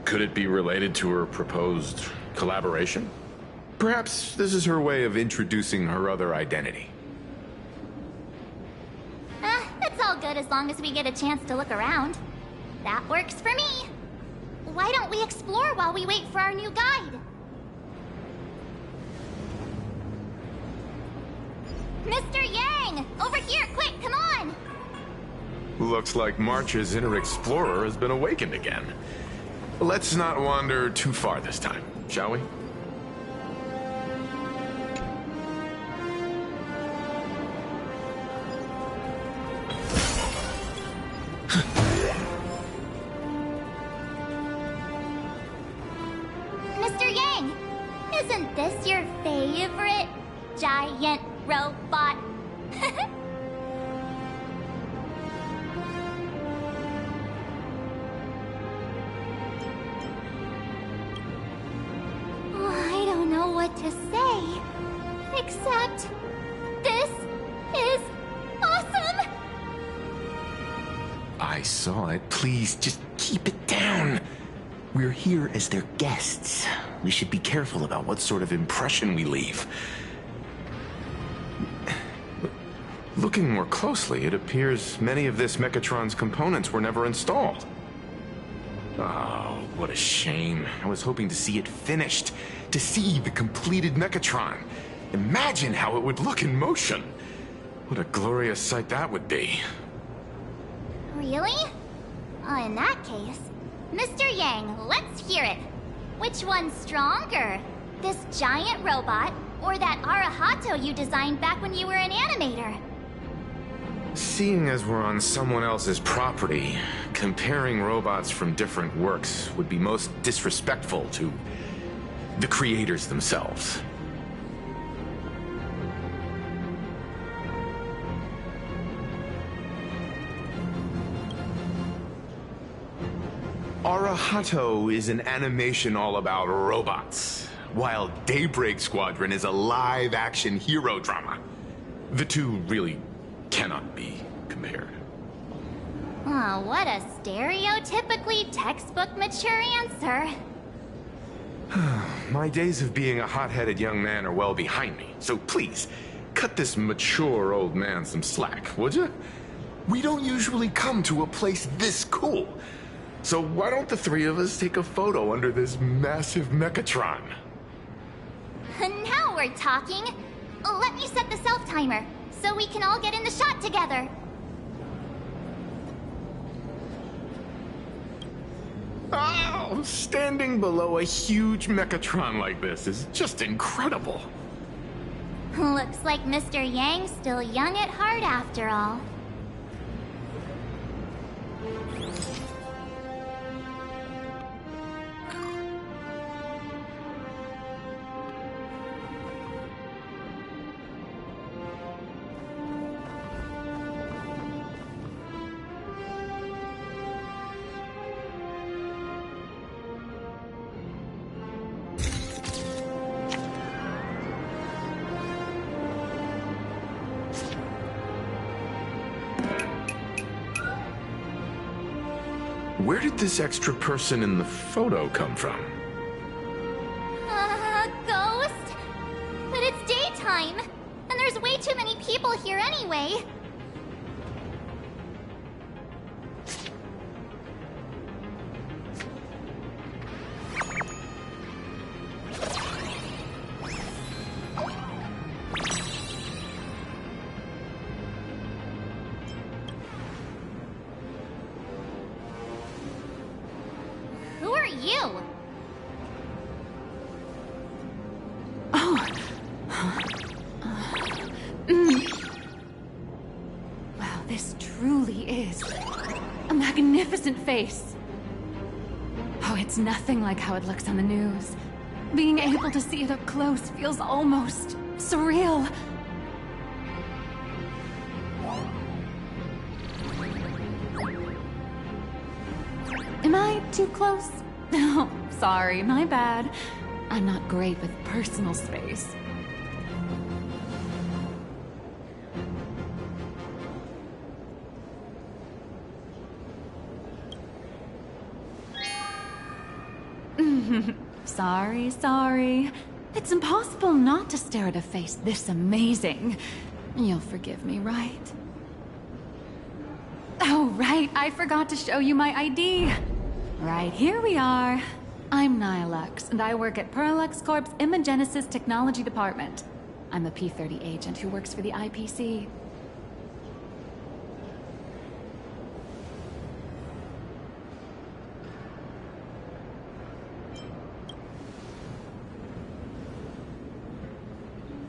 Could it be related to her proposed collaboration? Perhaps this is her way of introducing her other identity. It's all good as long as we get a chance to look around. That works for me. Why don't we explore while we wait for our new guide? Mr. Yang! Over here, quick, come on! Looks like March's inner explorer has been awakened again. Let's not wander too far this time, shall we? Mr. Yang! Isn't this your favorite giant robot? I don't know what to say, except this is awesome! I saw it. Please, just keep it down. We're here as their guests. We should be careful about what sort of impression we leave. Looking more closely, it appears many of this Mechatron's components were never installed. Oh, what a shame. I was hoping to see it finished, to see the completed Mechatron. Imagine how it would look in motion. What a glorious sight that would be. Really? In that case, Mr. Yang, let's hear it. Which one's stronger? This giant robot, or that Arahato you designed back when you were an animator? Seeing as we're on someone else's property, comparing robots from different works would be most disrespectful to the creators themselves. Arahato is an animation all about robots, while Daybreak Squadron is a live-action hero drama. The two really cannot be compared. Oh, what a stereotypically textbook mature answer. My days of being a hot-headed young man are well behind me, so please, cut this mature old man some slack, would you? We don't usually come to a place this cool. So why don't the three of us take a photo under this massive Mechatron? Now we're talking. Let me set the self-timer, so we can all get in the shot together. Oh, standing below a huge Mechatron like this is just incredible. Looks like Mr. Yang's still young at heart after all. Where did this extra person in the photo come from? Ghost? But it's daytime, and there's way too many people here anyway. Who are you? Wow, this truly is a magnificent face. Oh, it's nothing like how it looks on the news. Being able to see it up close feels almost surreal. Am I too close? Oh, sorry, my bad. I'm not great with personal space. Sorry. It's impossible not to stare at a face this amazing. You'll forgive me, right? Oh, right, I forgot to show you my ID. Right, here we are. I'm Nihilux, and I work at Parallax Corp's Imagenesis Technology Department. I'm a P-30 agent who works for the IPC.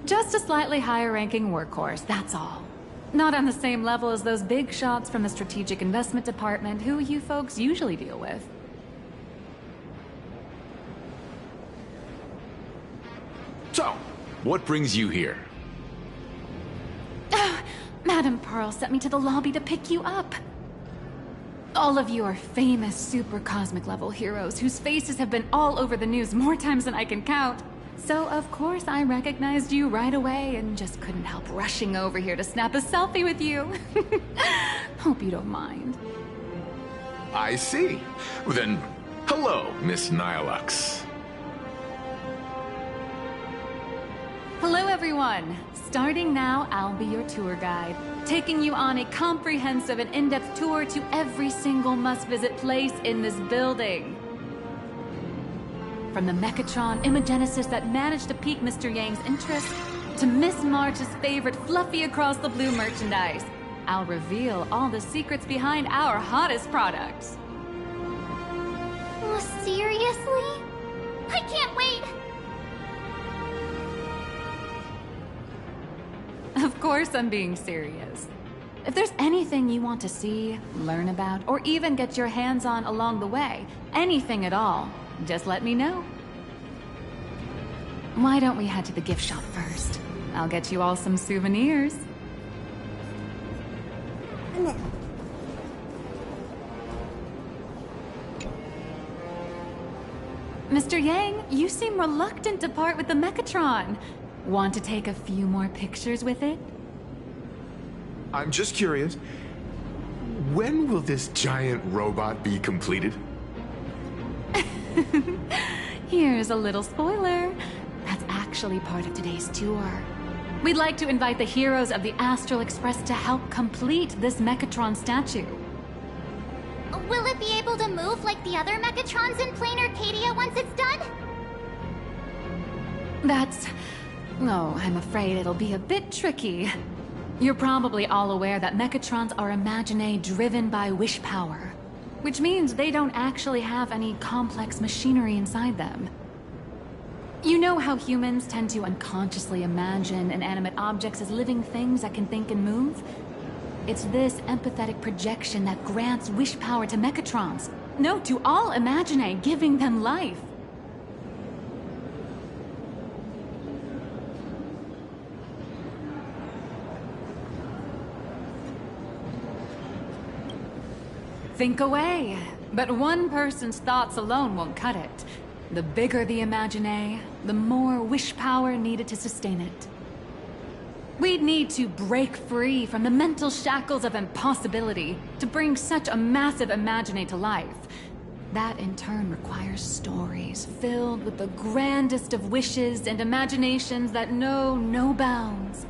Just a slightly higher-ranking workhorse, that's all. Not on the same level as those big shots from the Strategic Investment Department who you folks usually deal with. So, what brings you here? Madam Pearl sent me to the lobby to pick you up. All of you are famous super cosmic level heroes whose faces have been all over the news more times than I can count. So of course I recognized you right away and just couldn't help rushing over here to snap a selfie with you. Hope you don't mind. I see. Then, hello, Miss Nihilux. Hello everyone! Starting now, I'll be your tour guide, taking you on a comprehensive and in-depth tour to every single must-visit place in this building. From the Mechatron Imagenesis that managed to pique Mr. Yang's interest, to Miss March's favorite fluffy across the blue merchandise, I'll reveal all the secrets behind our hottest products. Oh, seriously? I can't wait! Of course I'm being serious. If there's anything you want to see, learn about, or even get your hands on along the way, anything at all, just let me know. Why don't we head to the gift shop first? I'll get you all some souvenirs. Mr. Yang, you seem reluctant to part with the Mechatron. Want to take a few more pictures with it? I'm just curious. When will this giant robot be completed? Here's a little spoiler. That's actually part of today's tour. We'd like to invite the heroes of the Astral Express to help complete this Mechatron statue. Will it be able to move like the other Mechatrons in Plain Arcadia once it's done? Oh, I'm afraid it'll be a bit tricky. You're probably all aware that Mechatrons are imaginae driven by wish power. which means they don't actually have any complex machinery inside them. You know how humans tend to unconsciously imagine inanimate objects as living things that can think and move? It's this empathetic projection that grants wish power to Mechatrons. No, to all imaginae, giving them life. Think away. But one person's thoughts alone won't cut it. The bigger the imaginae, the more wish power needed to sustain it. We'd need to break free from the mental shackles of impossibility to bring such a massive imaginae to life. That in turn requires stories filled with the grandest of wishes and imaginations that know no bounds.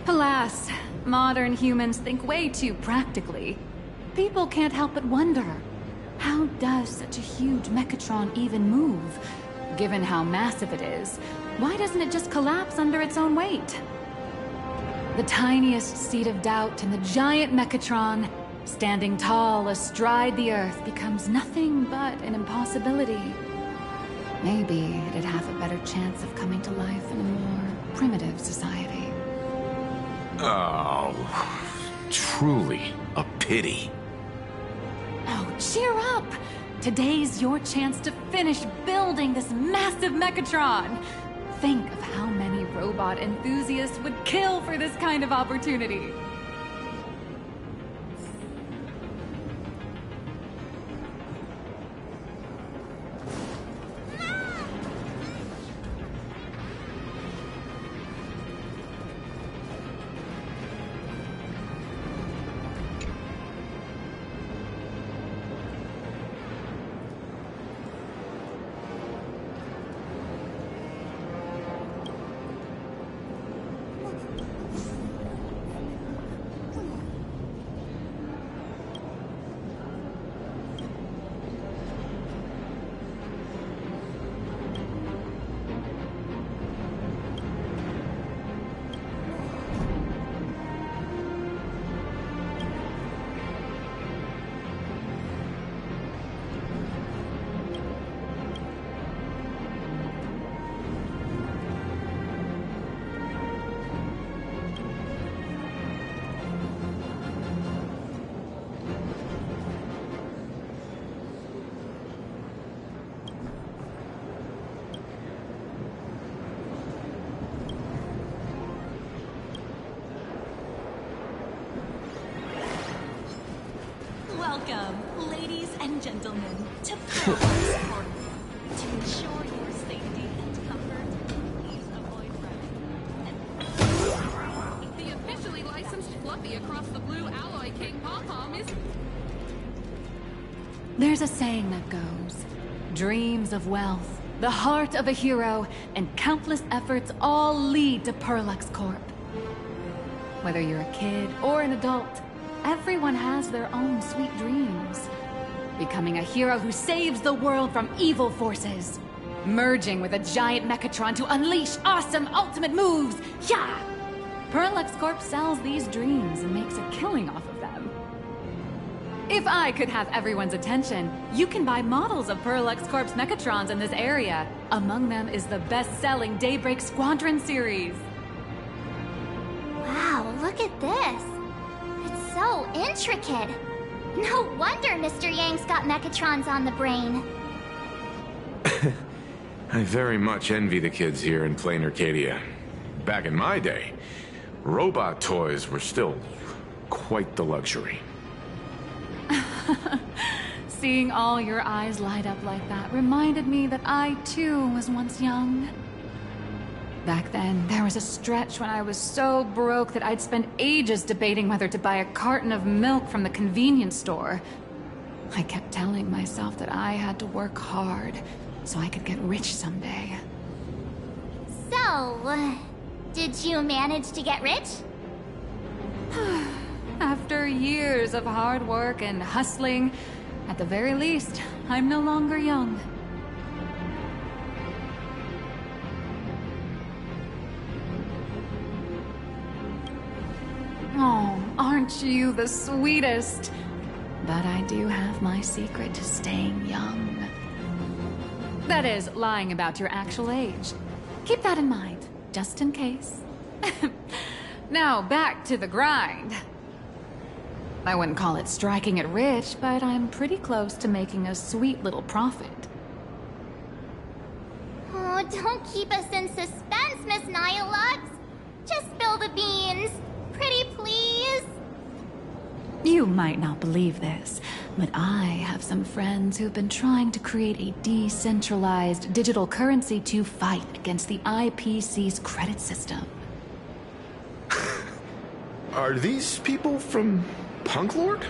Alas, modern humans think way too practically. People can't help but wonder, how does such a huge Mechatron even move? Given how massive it is, why doesn't it just collapse under its own weight? The tiniest seed of doubt in the giant Mechatron, standing tall astride the Earth, becomes nothing but an impossibility. Maybe it'd have a better chance of coming to life in a more primitive society. Oh, truly a pity. Oh, cheer up! Today's your chance to finish building this massive Mechatron! Think of how many robot enthusiasts would kill for this kind of opportunity. Welcome, ladies and gentlemen, to Parallax Corp. To ensure your safety and comfort, please avoid running. The officially licensed Fluffy across the blue alloy King Pom-Pom is... There's a saying that goes, dreams of wealth, the heart of a hero, and countless efforts all lead to Parallax Corp. Whether you're a kid or an adult, everyone has their own sweet dreams. Becoming a hero who saves the world from evil forces. Merging with a giant Mechatron to unleash awesome ultimate moves. Yeah! Parallax Corp sells these dreams and makes a killing off of them. If I could have everyone's attention, you can buy models of Parallax Corp's Mechatrons in this area. Among them is the best-selling Daybreak Squadron series. Wow, look at this. It's so intricate. No wonder Mr. Yang's got Mechatrons on the brain. I very much envy the kids here in Plain Arcadia. Back in my day, robot toys were still quite the luxury. Seeing all your eyes light up like that reminded me that I, too, was once young. Back then, there was a stretch when I was so broke that I'd spend ages debating whether to buy a carton of milk from the convenience store. I kept telling myself that I had to work hard so I could get rich someday. So, did you manage to get rich? After years of hard work and hustling, at the very least, I'm no longer young. Oh, aren't you the sweetest? But I do have my secret to staying young. That is, lying about your actual age. Keep that in mind, just in case. Now, back to the grind. I wouldn't call it striking it rich, but I'm pretty close to making a sweet little profit. Oh, don't keep us in suspense, Miss Nihilux. Just spill the beans. Pretty please. You might not believe this, but I have some friends who've been trying to create a decentralized digital currency to fight against the IPC's credit system. Are these people from Punk Lord?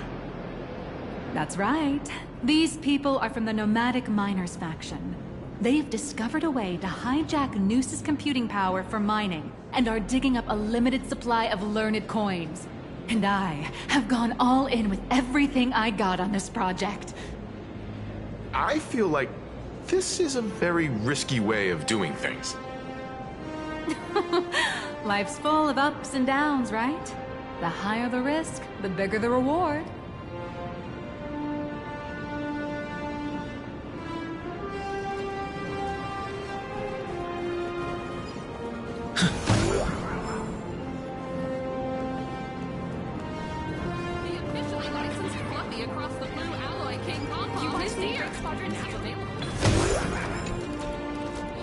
That's right. These people are from the Nomadic Miners faction. They've discovered a way to hijack Noose's computing power for mining, and are digging up a limited supply of learned coins. And I have gone all in with everything I got on this project. I feel like this is a very risky way of doing things. Life's full of ups and downs, right? The higher the risk, the bigger the reward.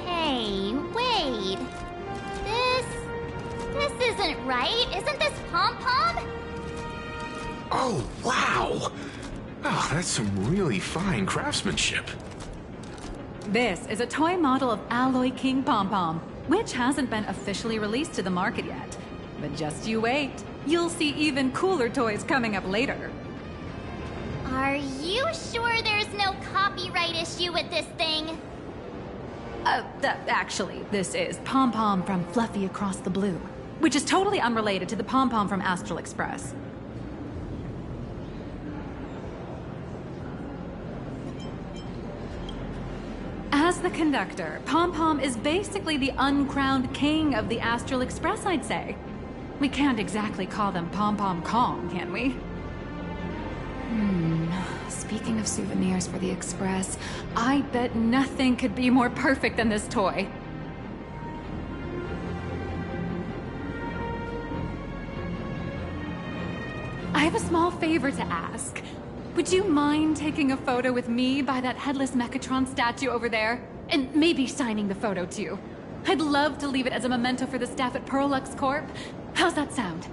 Hey, wait. This isn't right. Isn't this Pom-Pom? Oh, wow! Oh, that's some really fine craftsmanship. This is a toy model of Alloy King Pom-Pom, which hasn't been officially released to the market yet. But just you wait. You'll see even cooler toys coming up later. Are you sure there's no copyright issue with this thing? Actually, this is Pom-Pom from Fluffy Across the Blue, which is totally unrelated to the Pom-Pom from Astral Express. As the conductor, Pom-Pom is basically the uncrowned king of the Astral Express, I'd say. We can't exactly call them Pom-Pom Kong, can we? Speaking of souvenirs for the Express, I bet nothing could be more perfect than this toy. I have a small favor to ask. Would you mind taking a photo with me by that headless Mechatron statue over there? And maybe signing the photo too. I'd love to leave it as a memento for the staff at Perlux Corp. How's that sound?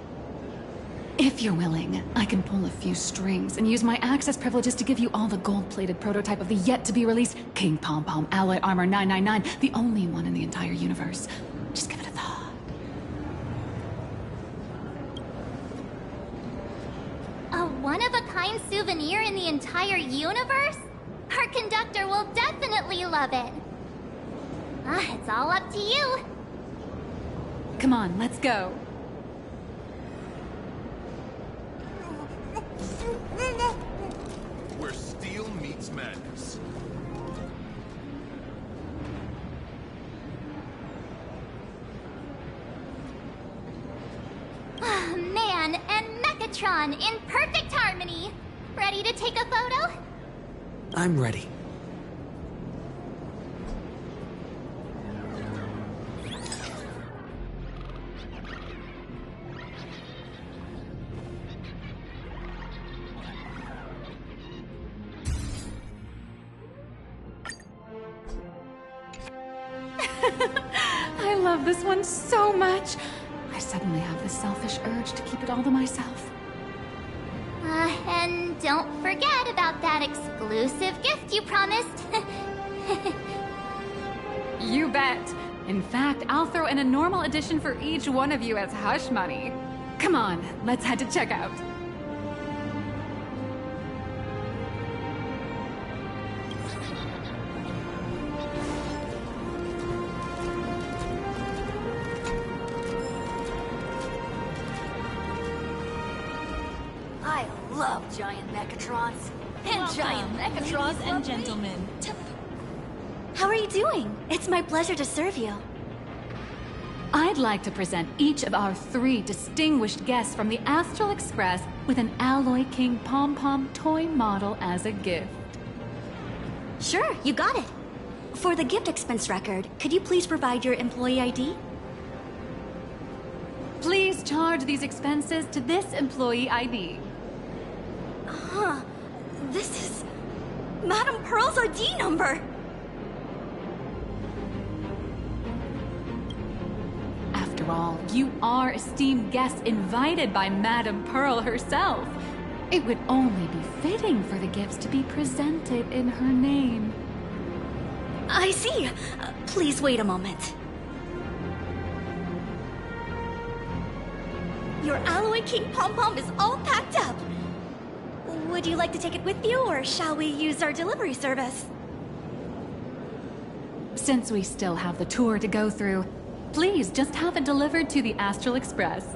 If you're willing, I can pull a few strings and use my access privileges to give you all the gold-plated prototype of the yet-to-be-released King Pom-Pom Alloy Armor 999, the only one in the entire universe. Just give it a thought. A one-of-a-kind souvenir in the entire universe? Our conductor will definitely love it. It's all up to you. Come on, let's go. Where steel meets madness. Man and Mechatron in perfect harmony. Ready to take a photo? I'm ready. I love this one so much. I suddenly have this selfish urge to keep it all to myself. And don't forget about that exclusive gift you promised. You bet. In fact, I'll throw in a normal edition for each one of you as hush money. Come on, let's head to checkout. I love giant Mechatrons. And giant Mechatrons and gentlemen. How are you doing? It's my pleasure to serve you. I'd like to present each of our 3 distinguished guests from the Astral Express with an Alloy King pom-pom toy model as a gift. Sure, you got it. For the gift expense record, could you please provide your employee ID? Please charge these expenses to this employee ID. Huh. This is Madame Pearl's ID number. After all, you are esteemed guests invited by Madame Pearl herself. It would only be fitting for the gifts to be presented in her name. I see. Please wait a moment. Your Alloy King pom-pom is all packed up. Would you like to take it with you, or shall we use our delivery service? Since we still have the tour to go through, please just have it delivered to the Astral Express.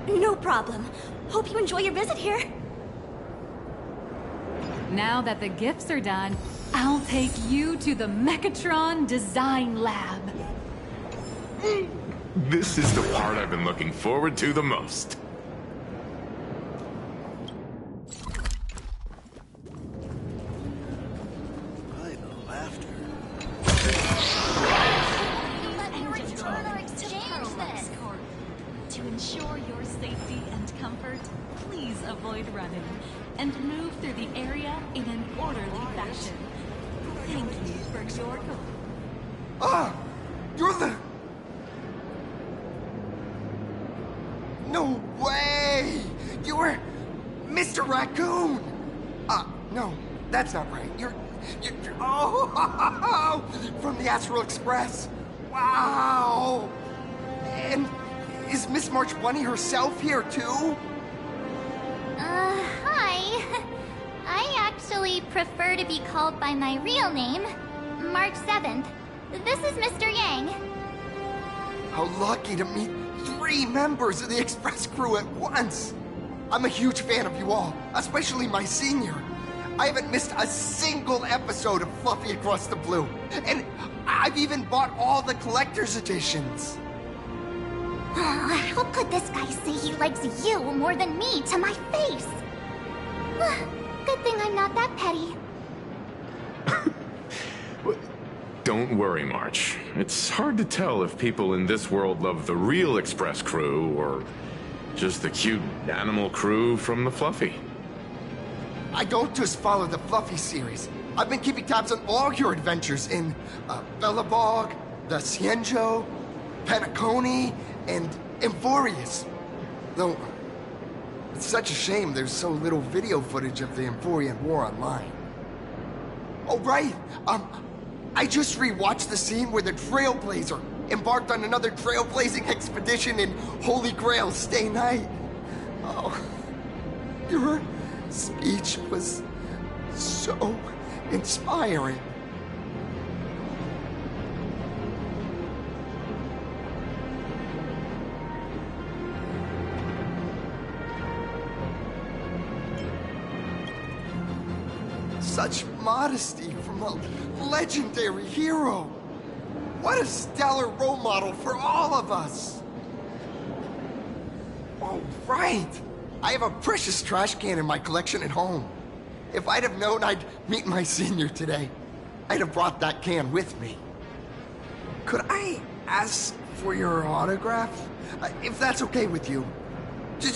No problem. Hope you enjoy your visit here. Now that the gifts are done, I'll take you to the Mechatron Design Lab. This is the part I've been looking forward to the most. To ensure your safety and comfort, please avoid running and move through the area in an orderly fashion. Thank you for your help. Ah! You're the... No way! You were Mr. Raccoon! No, that's not right. You're oh! From the Astral Express! Wow! And is Miss March Bunny herself here, too? Hi. I actually prefer to be called by my real name, March 7th. This is Mr. Yang. How lucky to meet 3 members of the Express crew at once! I'm a huge fan of you all, especially my senior. I haven't missed a single episode of Fluffy Across the Blue, and I've even bought all the collector's editions. How could this guy say he likes you more than me to my face? Good thing I'm not that petty. Don't worry, March. It's hard to tell if people in this world love the real Express crew or just the cute animal crew from the Fluffy. I don't just follow the Fluffy series. I've been keeping tabs on all your adventures in Bellabog, the Cienjo, Penacony, and Emphorius. Though, it's such a shame there's so little video footage of the Emphorian War online. Oh, right! I just rewatched the scene where the Trailblazer embarked on another trailblazing expedition in Holy Grail Stay Night. Oh, your speech was so inspiring. Such modesty from a legendary hero. What a stellar role model for all of us. Oh, right. I have a precious trash can in my collection at home. If I'd have known I'd meet my senior today, I'd have brought that can with me. Could I ask for your autograph? If that's okay with you. Just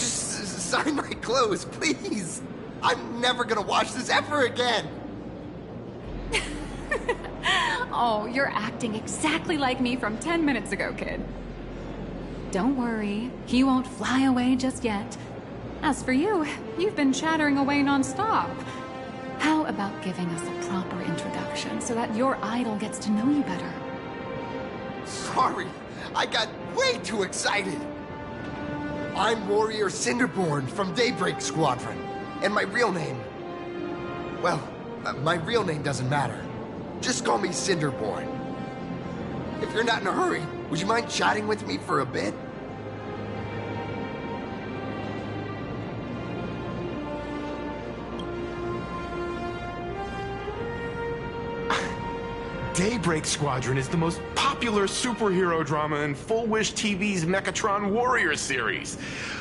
sign my clothes, please. I'm never gonna watch this ever again. Oh, you're acting exactly like me from 10 minutes ago, kid. Don't worry, he won't fly away just yet. As for you, you've been chattering away non-stop. How about giving us a proper introduction so that your idol gets to know you better? Sorry, I got way too excited. I'm Warrior Cinderborn from Daybreak Squadron, and my real name... Well, my real name doesn't matter. Just call me Cinderborn. If you're not in a hurry, would you mind chatting with me for a bit? Daybreak Squadron is the most popular superhero drama in Full Wish TV's Mechatron Warrior series,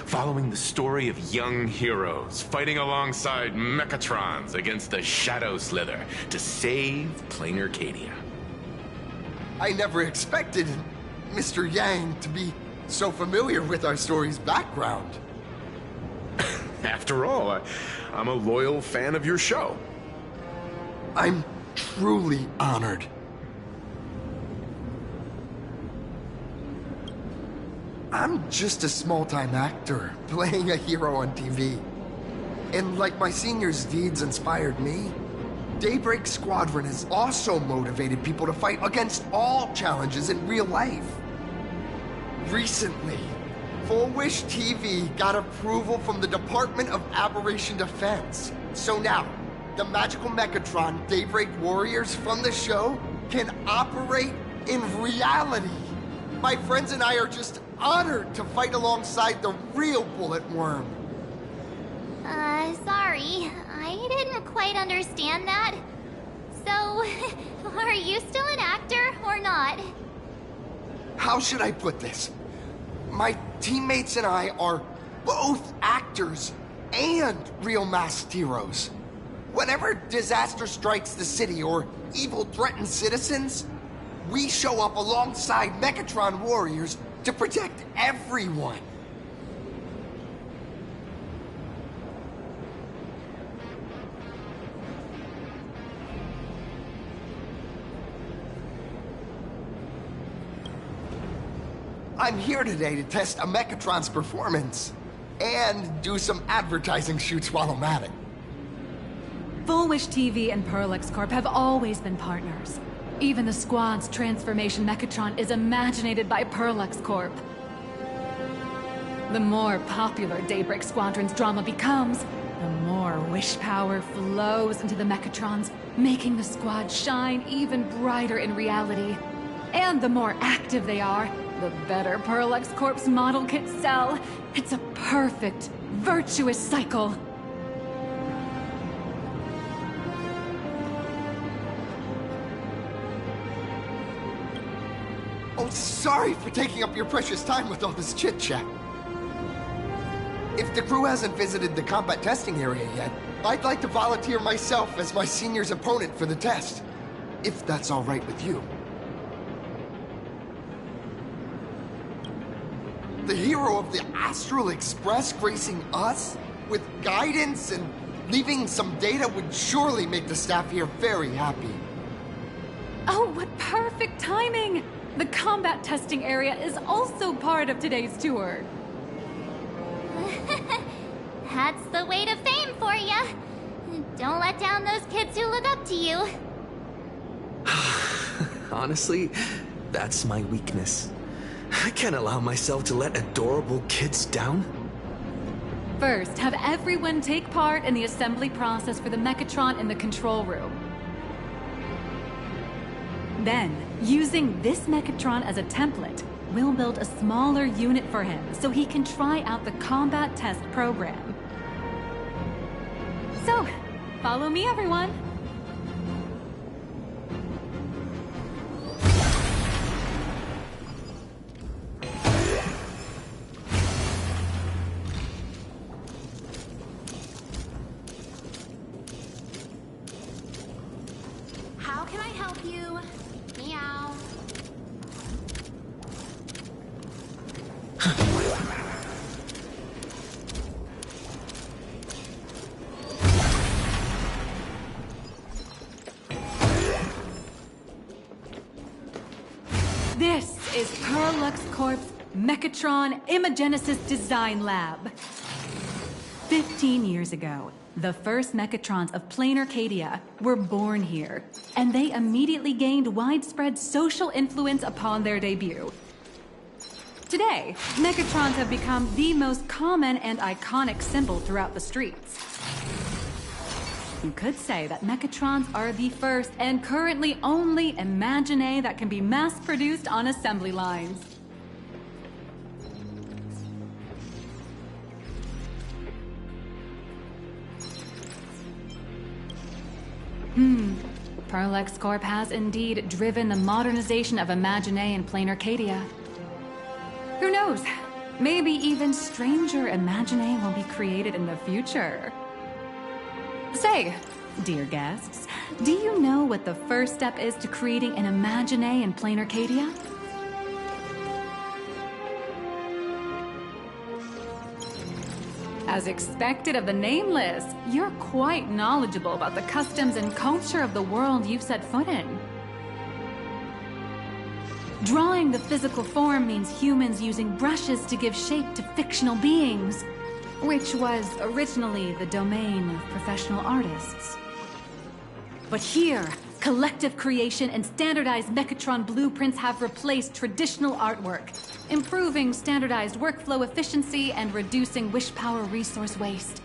following the story of young heroes fighting alongside Mechatrons against the Shadow Slither to save Plain Arcadia. I never expected Mr. Yang to be so familiar with our story's background. After all, I'm a loyal fan of your show. I'm truly honored. I'm just a small-time actor playing a hero on TV. And like my senior's deeds inspired me, Daybreak Squadron has also motivated people to fight against all challenges in real life. Recently, Full Wish TV got approval from the Department of Aberration Defense. So now, the magical Mechatron Daybreak Warriors from the show can operate in reality. My friends and I are just honored to fight alongside the real Bullet Worm. Sorry. I didn't quite understand that. So, are you still an actor or not? How should I put this? My teammates and I are both actors and real masked heroes. Whenever disaster strikes the city or evil threatens citizens, we show up alongside Mechatron warriors to protect everyone. I'm here today to test a Mechatron's performance and do some advertising shoots while I'm at it. Full Wish TV and Perlex Corp have always been partners. Even the squad's transformation Mechatron is imaginated by Perlex Corp. The more popular Daybreak Squadron's drama becomes, the more wish power flows into the Mechatrons, making the squad shine even brighter in reality. And the more active they are, the better Perlex Corp's model kits sell. It's a perfect, virtuous cycle. Oh, sorry for taking up your precious time with all this chit-chat. If the crew hasn't visited the combat testing area yet, I'd like to volunteer myself as my senior's opponent for the test, if that's all right with you. The hero of the Astral Express gracing us with guidance and leaving some data would surely make the staff here very happy. Oh, what perfect timing! The combat testing area is also part of today's tour. That's the way to fame for ya. Don't let down those kids who look up to you. Honestly, that's my weakness. I can't allow myself to let adorable kids down. First, have everyone take part in the assembly process for the Mechatron in the control room. Then, using this Mechatron as a template, we'll build a smaller unit for him so he can try out the combat test program. So, follow me, everyone. How can I help you? Meow. This is Perlux Corp's Mechatron Imagenesis Design Lab. 15 years ago, the first Mechatrons of Plain Arcadia were born here, and they immediately gained widespread social influence upon their debut. Today, Mechatrons have become the most common and iconic symbol throughout the streets. You could say that Mechatrons are the first and currently only Imagine that can be mass-produced on assembly lines. Perlex Corp has indeed driven the modernization of Imaginae in plain Arcadia. Who knows? Maybe even stranger Imaginae will be created in the future. Say, dear guests, do you know what the first step is to creating an Imaginae in plain Arcadia? As expected of the Nameless, you're quite knowledgeable about the customs and culture of the world you've set foot in. Drawing the physical form means humans using brushes to give shape to fictional beings, which was originally the domain of professional artists. But here, collective creation and standardized Mechatron blueprints have replaced traditional artwork, improving standardized workflow efficiency and reducing wish power resource waste.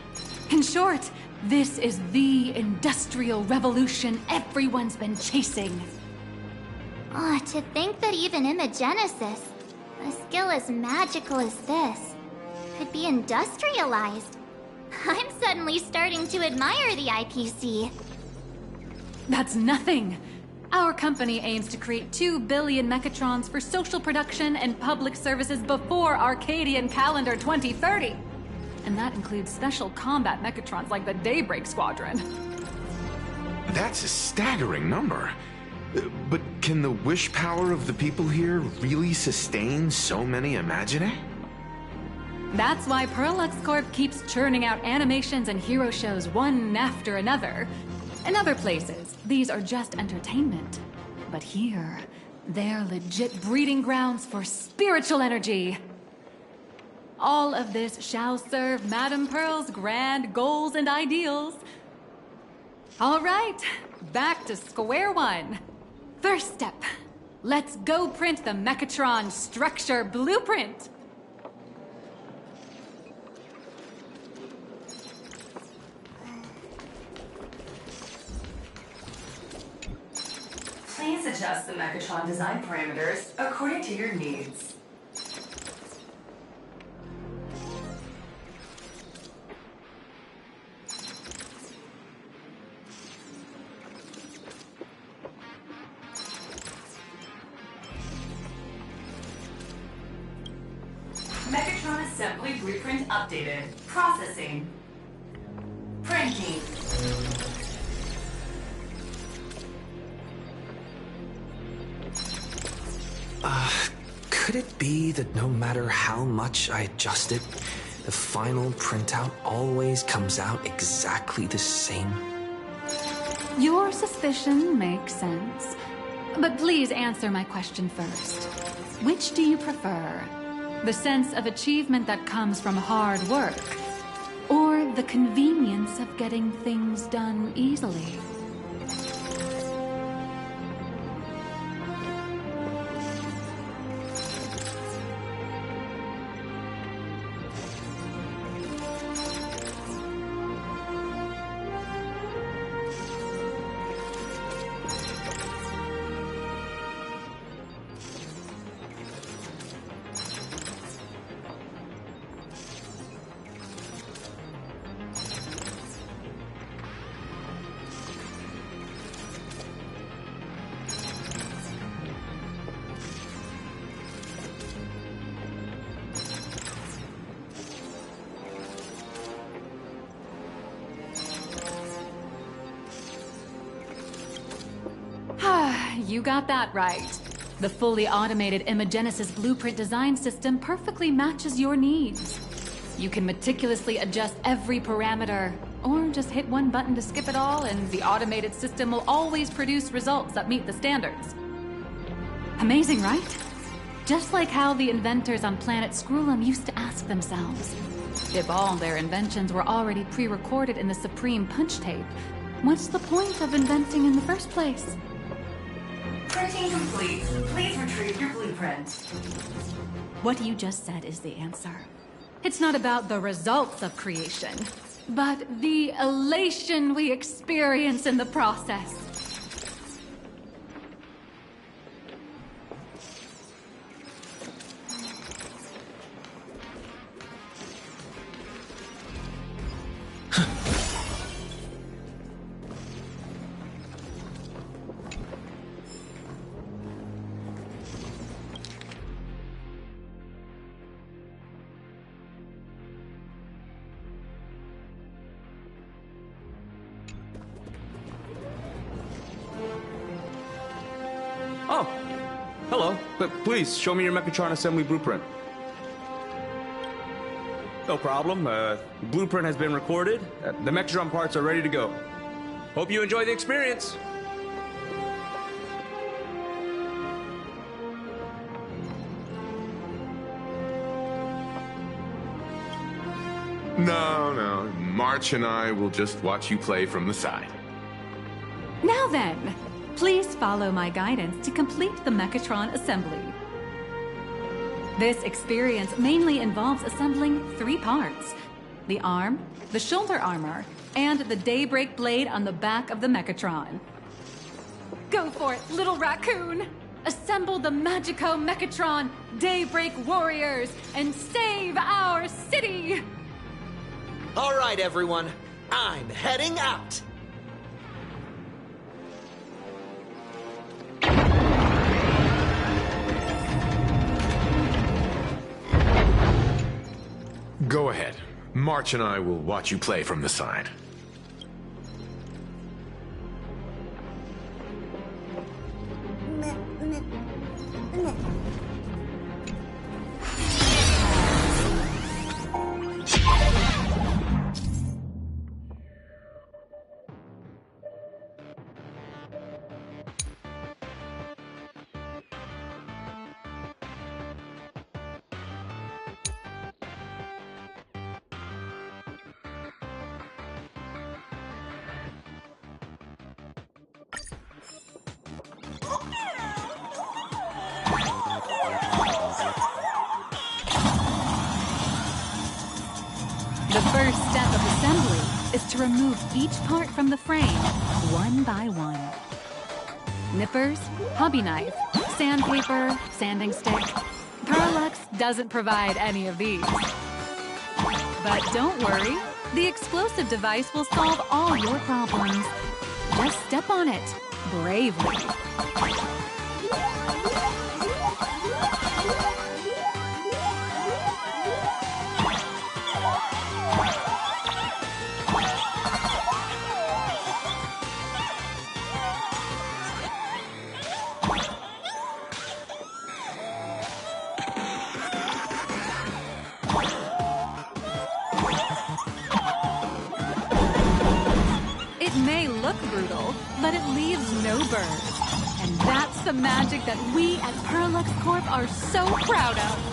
In short, this is the industrial revolution everyone's been chasing. Oh, to think that even imagenesis, a skill as magical as this, could be industrialized. I'm suddenly starting to admire the IPC. That's nothing. Our company aims to create 2 billion Mechatrons for social production and public services before Arcadian calendar 2030. And that includes special combat Mechatrons like the Daybreak Squadron. That's a staggering number. But can the wish power of the people here really sustain so many Imaginae? That's why Perlux Corp keeps churning out animations and hero shows one after another. In other places, these are just entertainment. But here, they're legit breeding grounds for spiritual energy. All of this shall serve Madame Pearl's grand goals and ideals. All right, back to square one. First step, let's go print the Mechatron structure blueprint. Please adjust the Mechatron design parameters according to your needs. Mechatron assembly blueprint updated. Processing. Printing. Could it be that no matter how much I adjust it, the final printout always comes out exactly the same? Your suspicion makes sense. But please answer my question first. Which do you prefer? The sense of achievement that comes from hard work, or the convenience of getting things done easily? You got that right. The fully automated Imagenesis blueprint design system perfectly matches your needs. You can meticulously adjust every parameter, or just hit one button to skip it all, and the automated system will always produce results that meet the standards. Amazing, right? Just like how the inventors on planet Scrulum used to ask themselves, if all their inventions were already pre-recorded in the Supreme Punch Tape, what's the point of inventing in the first place? Printing complete. Please retrieve your blueprint. What you just said is the answer. It's not about the results of creation, but the elation we experience in the process. Hello. Please, show me your Mechatron assembly blueprint. No problem. Blueprint has been recorded. The Mechatron parts are ready to go. Hope you enjoy the experience. No. March and I will just watch you play from the side. Now then, please follow my guidance to complete the Mechatron assembly. This experience mainly involves assembling 3 parts: the arm, the shoulder armor, and the Daybreak blade on the back of the Mechatron. Go for it, little raccoon! Assemble the Magico Mechatron Daybreak warriors and save our city! All right, everyone. I'm heading out. Go ahead. March and I will watch you play from the side. The first step of assembly is to remove each part from the frame, one by one. Nippers, hobby knife, sandpaper, sanding stick. Parallax doesn't provide any of these. But don't worry, the explosive device will solve all your problems. Just step on it, bravely. It may look brutal, but it leaves no burns. And that's the magic that we at Parallax Corp are so proud of.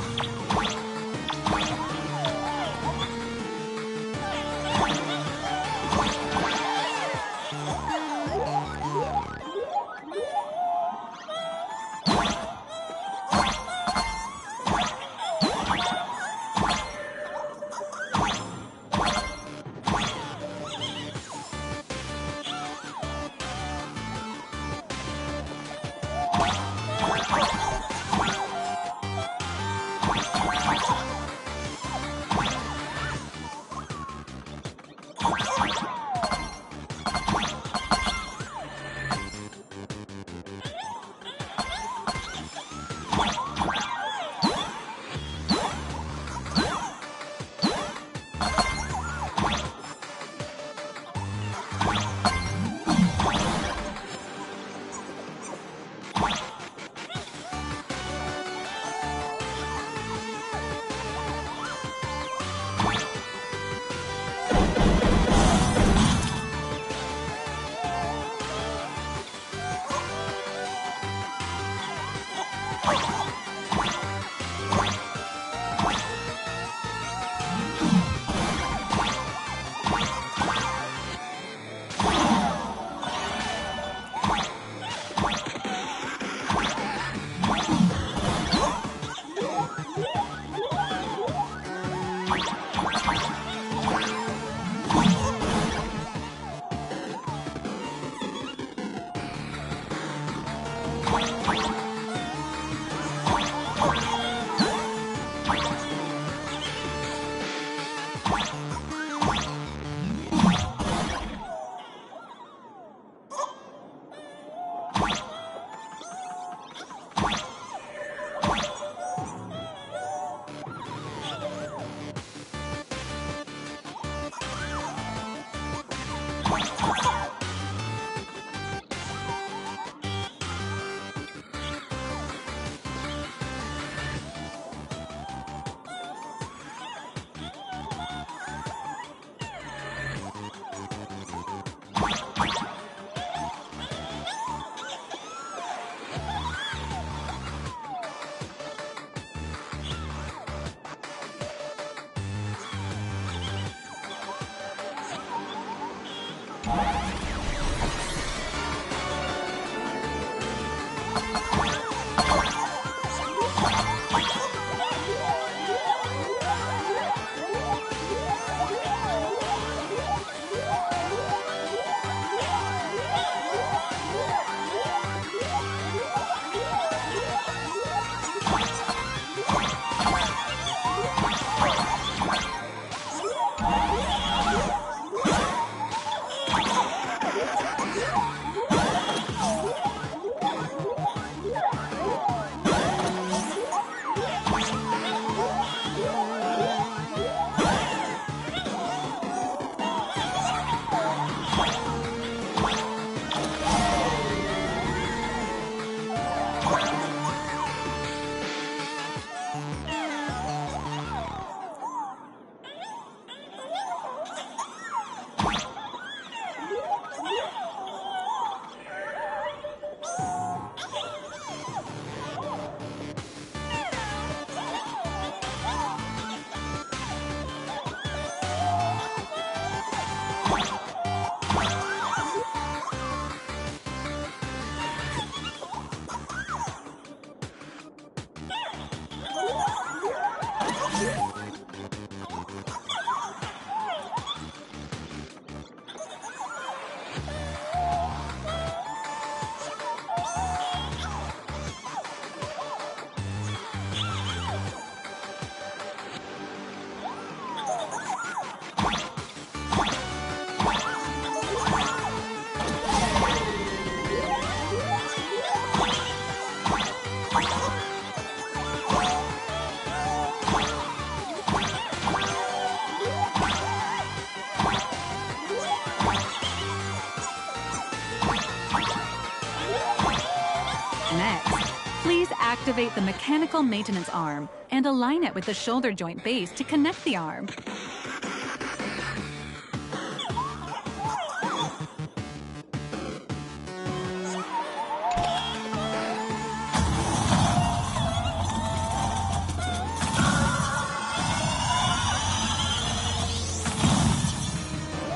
Activate the mechanical maintenance arm and align it with the shoulder joint base to connect the arm.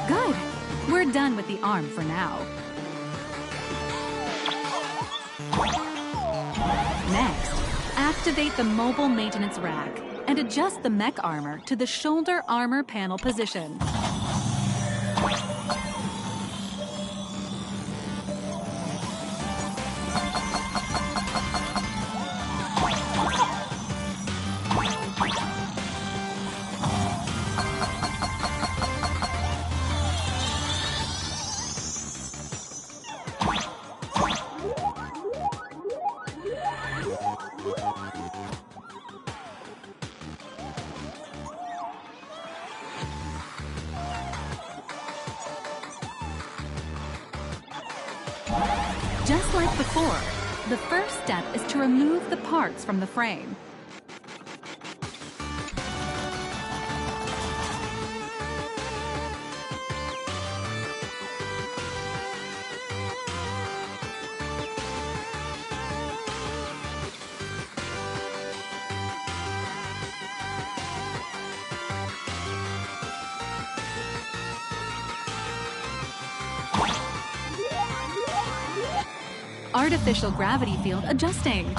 Good. We're done with the arm for now. Next, activate the mobile maintenance rack and adjust the mech armor to the shoulder armor panel position. Just like before, the first step is to remove the parts from the frame. Artificial gravity field adjusting.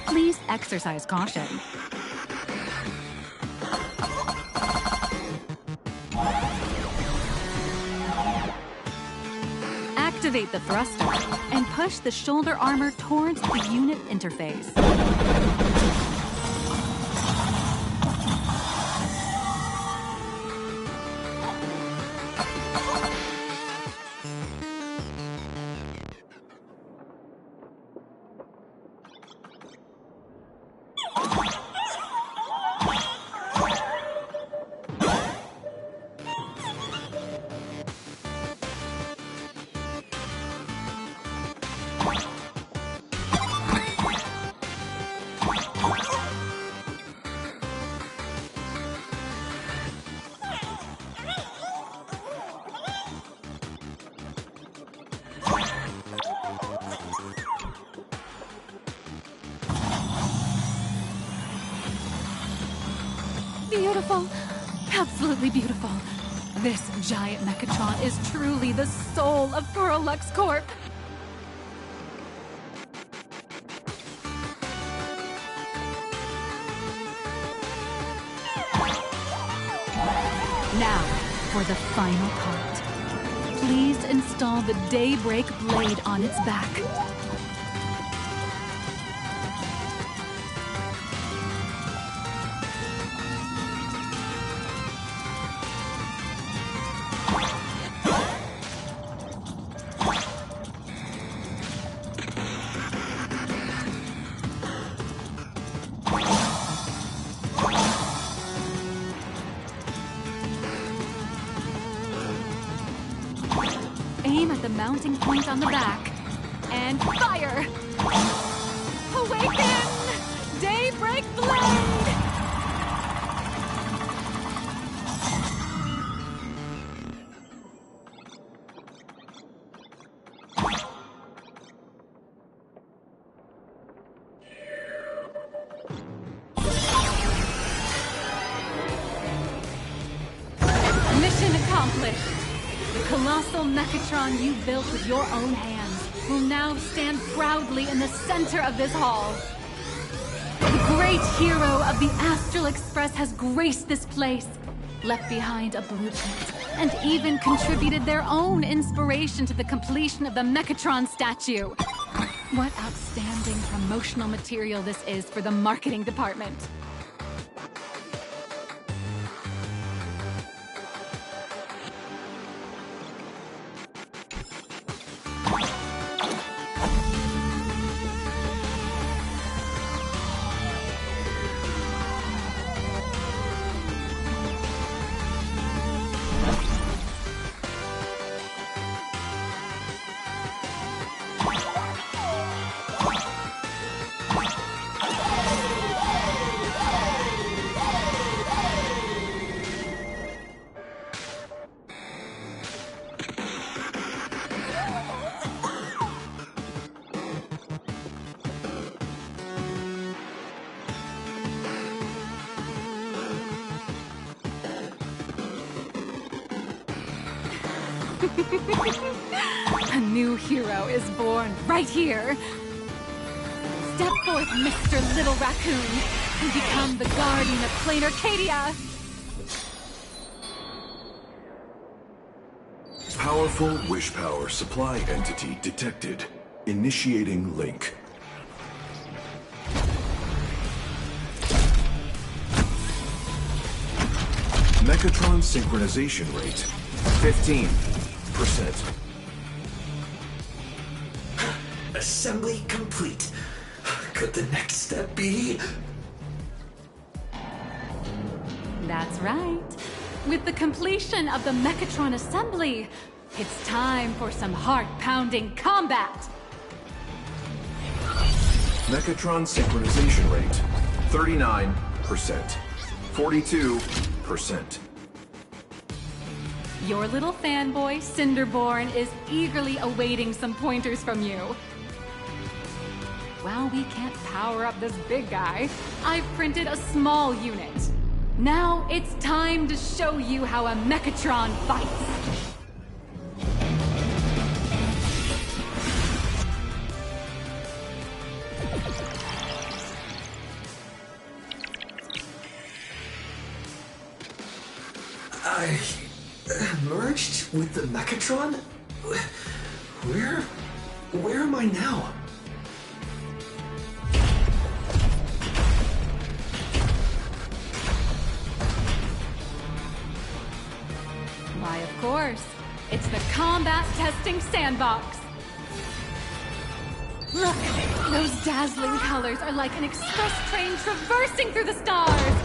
Please exercise caution. Activate the thruster and push the shoulder armor towards the unit interface. Beautiful. Absolutely beautiful. This giant Mechatron is truly the soul of Parallax Corp. Now, for the final part. Please install the Daybreak blade on its back. Aim at the mounting point on the back, and fire! Awaken! Daybreak Blade! Mission accomplished! The colossal Mechatron you built with your own hands will now stand proudly in the center of this hall. The great hero of the Astral Express has graced this place, left behind a blueprint, and even contributed their own inspiration to the completion of the Mechatron statue. What outstanding promotional material this is for the marketing department. A new hero is born right here. Step forth, Mr. Little Raccoon, and become the guardian of Plain Arcadia. Powerful wish power supply entity detected. Initiating link. Mechatron synchronization rate 15%. Assembly complete. Could the next step be? That's right. With the completion of the Mechatron assembly, it's time for some heart-pounding combat. Mechatron synchronization rate 39%. 42%. Your little fanboy, Cinderborn, is eagerly awaiting some pointers from you. While we can't power up this big guy, I've printed a small unit. Now it's time to show you how a Mechatron fights. I merged with the Mechatron? Where am I now? Why, of course. It's the combat testing sandbox. Look, those dazzling colors are like an express train traversing through the stars.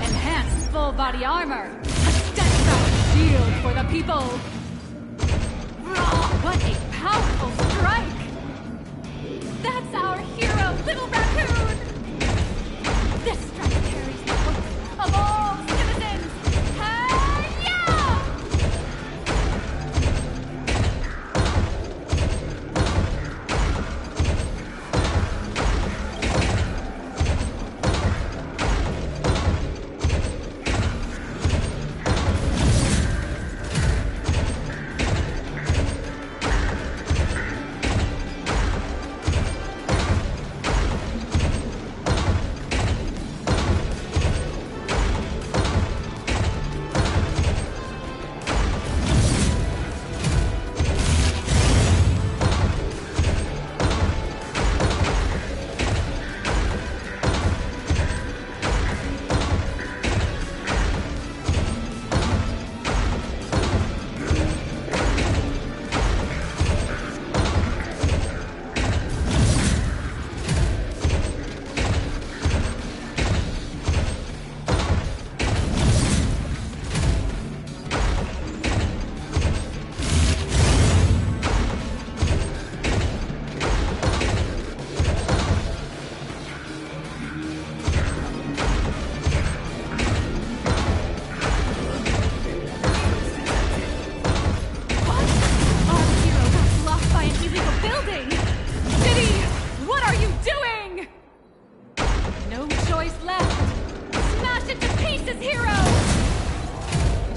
Enhanced full body armor, a steadfast shield for the people. What a powerful strike! That's our hero, Little Raccoon! This strike carries the hope of all citizens! Hi-ya!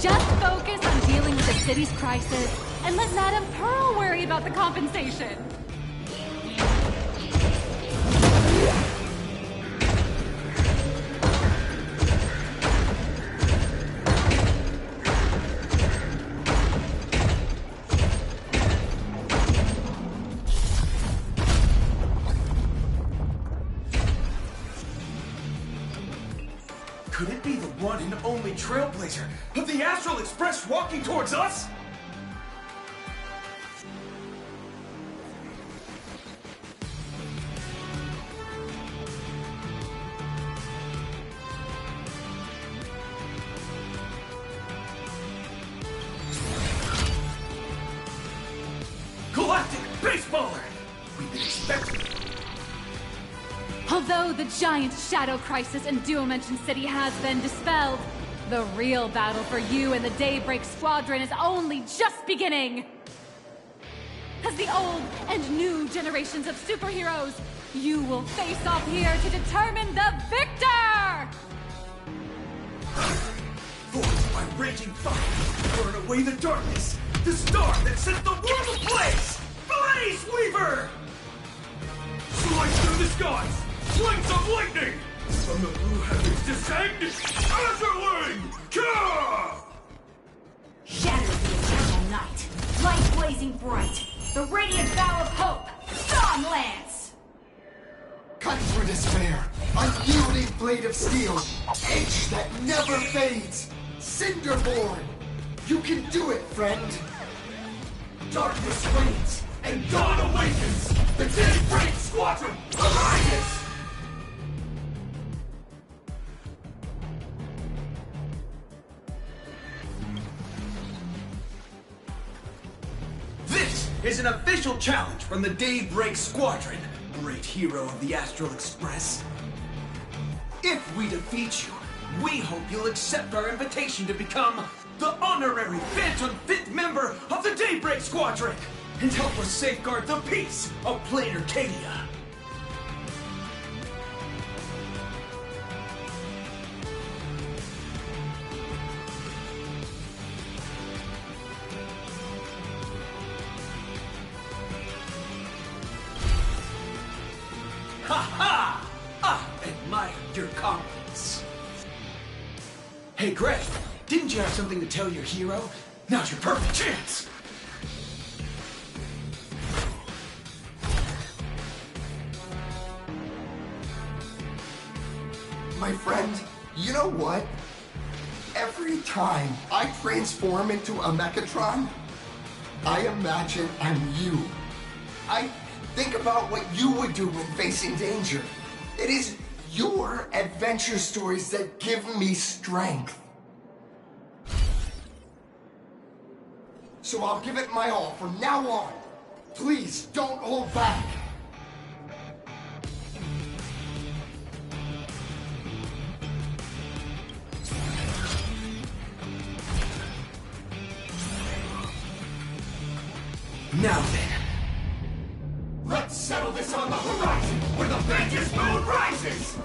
Just focus on dealing with the city's crisis and let Madame Pearl worry about the compensation. Could it be the one and only Trailblazer of the Astral Express walking towards us? Galactic Baseballer! We've been expecting. Although the giant shadow crisis in Dimension City has been dispelled, the real battle for you and the Daybreak Squadron is only just beginning! As the old and new generations of superheroes, you will face off here to determine the victor! Forged by raging fire, burn away the darkness! The star that set the world ablaze! Blaze Weaver! Slice through the skies! Flames of lightning! From the blue heavens descend, Azurling! Ka! Shadow of the eternal night, light blazing bright, the radiant bow of hope, Dawn Lance! Cut through despair, unyielding blade of steel, edge that never fades, Cinderborn! You can do it, friend! Darkness reigns, and dawn awakens! The Daybreak Squadron arises! This is an official challenge from the Daybreak Squadron, great hero of the Astral Express. If we defeat you, we hope you'll accept our invitation to become the honorary Phantom 5th member of the Daybreak Squadron and help us safeguard the peace of Plain Arcadia. Ha-ha! I admire your confidence. Hey, Greg, didn't you have something to tell your hero? Now's your perfect chance! My friend, you know what? Every time I transform into a Mechatron, I imagine I'm you. I think about what you would do when facing danger. It is your adventure stories that give me strength. So I'll give it my all from now on. Please don't hold back. Now then, let's settle this on the horizon where the faintest moon rises!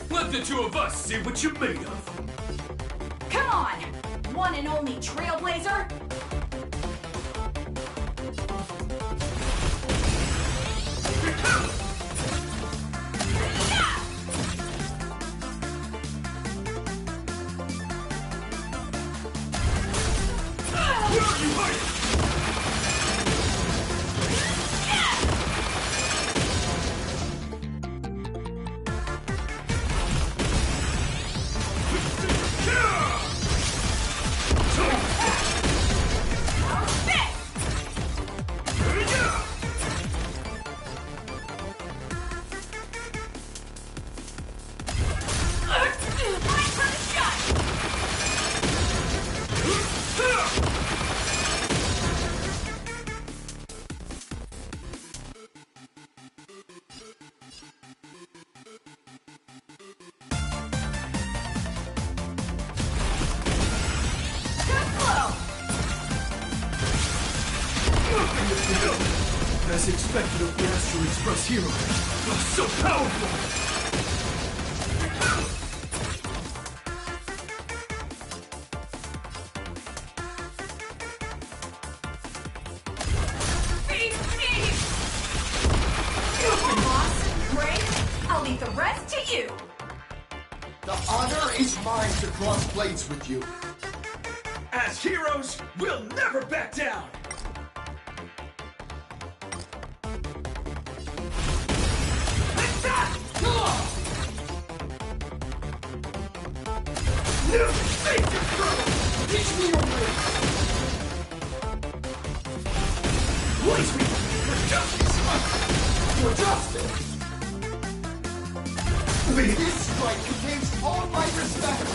Let the two of us see what you're made of. Come on! One and only Trailblazer! Where are you hiding? As expected of the Astral Express hero, so powerful! I'll leave the rest to you. The honor is mine to cross blades with you. As heroes, we'll never back down! New Savior Pro! Teach me your way! Please me for justice! For justice! This strike contains all my respect!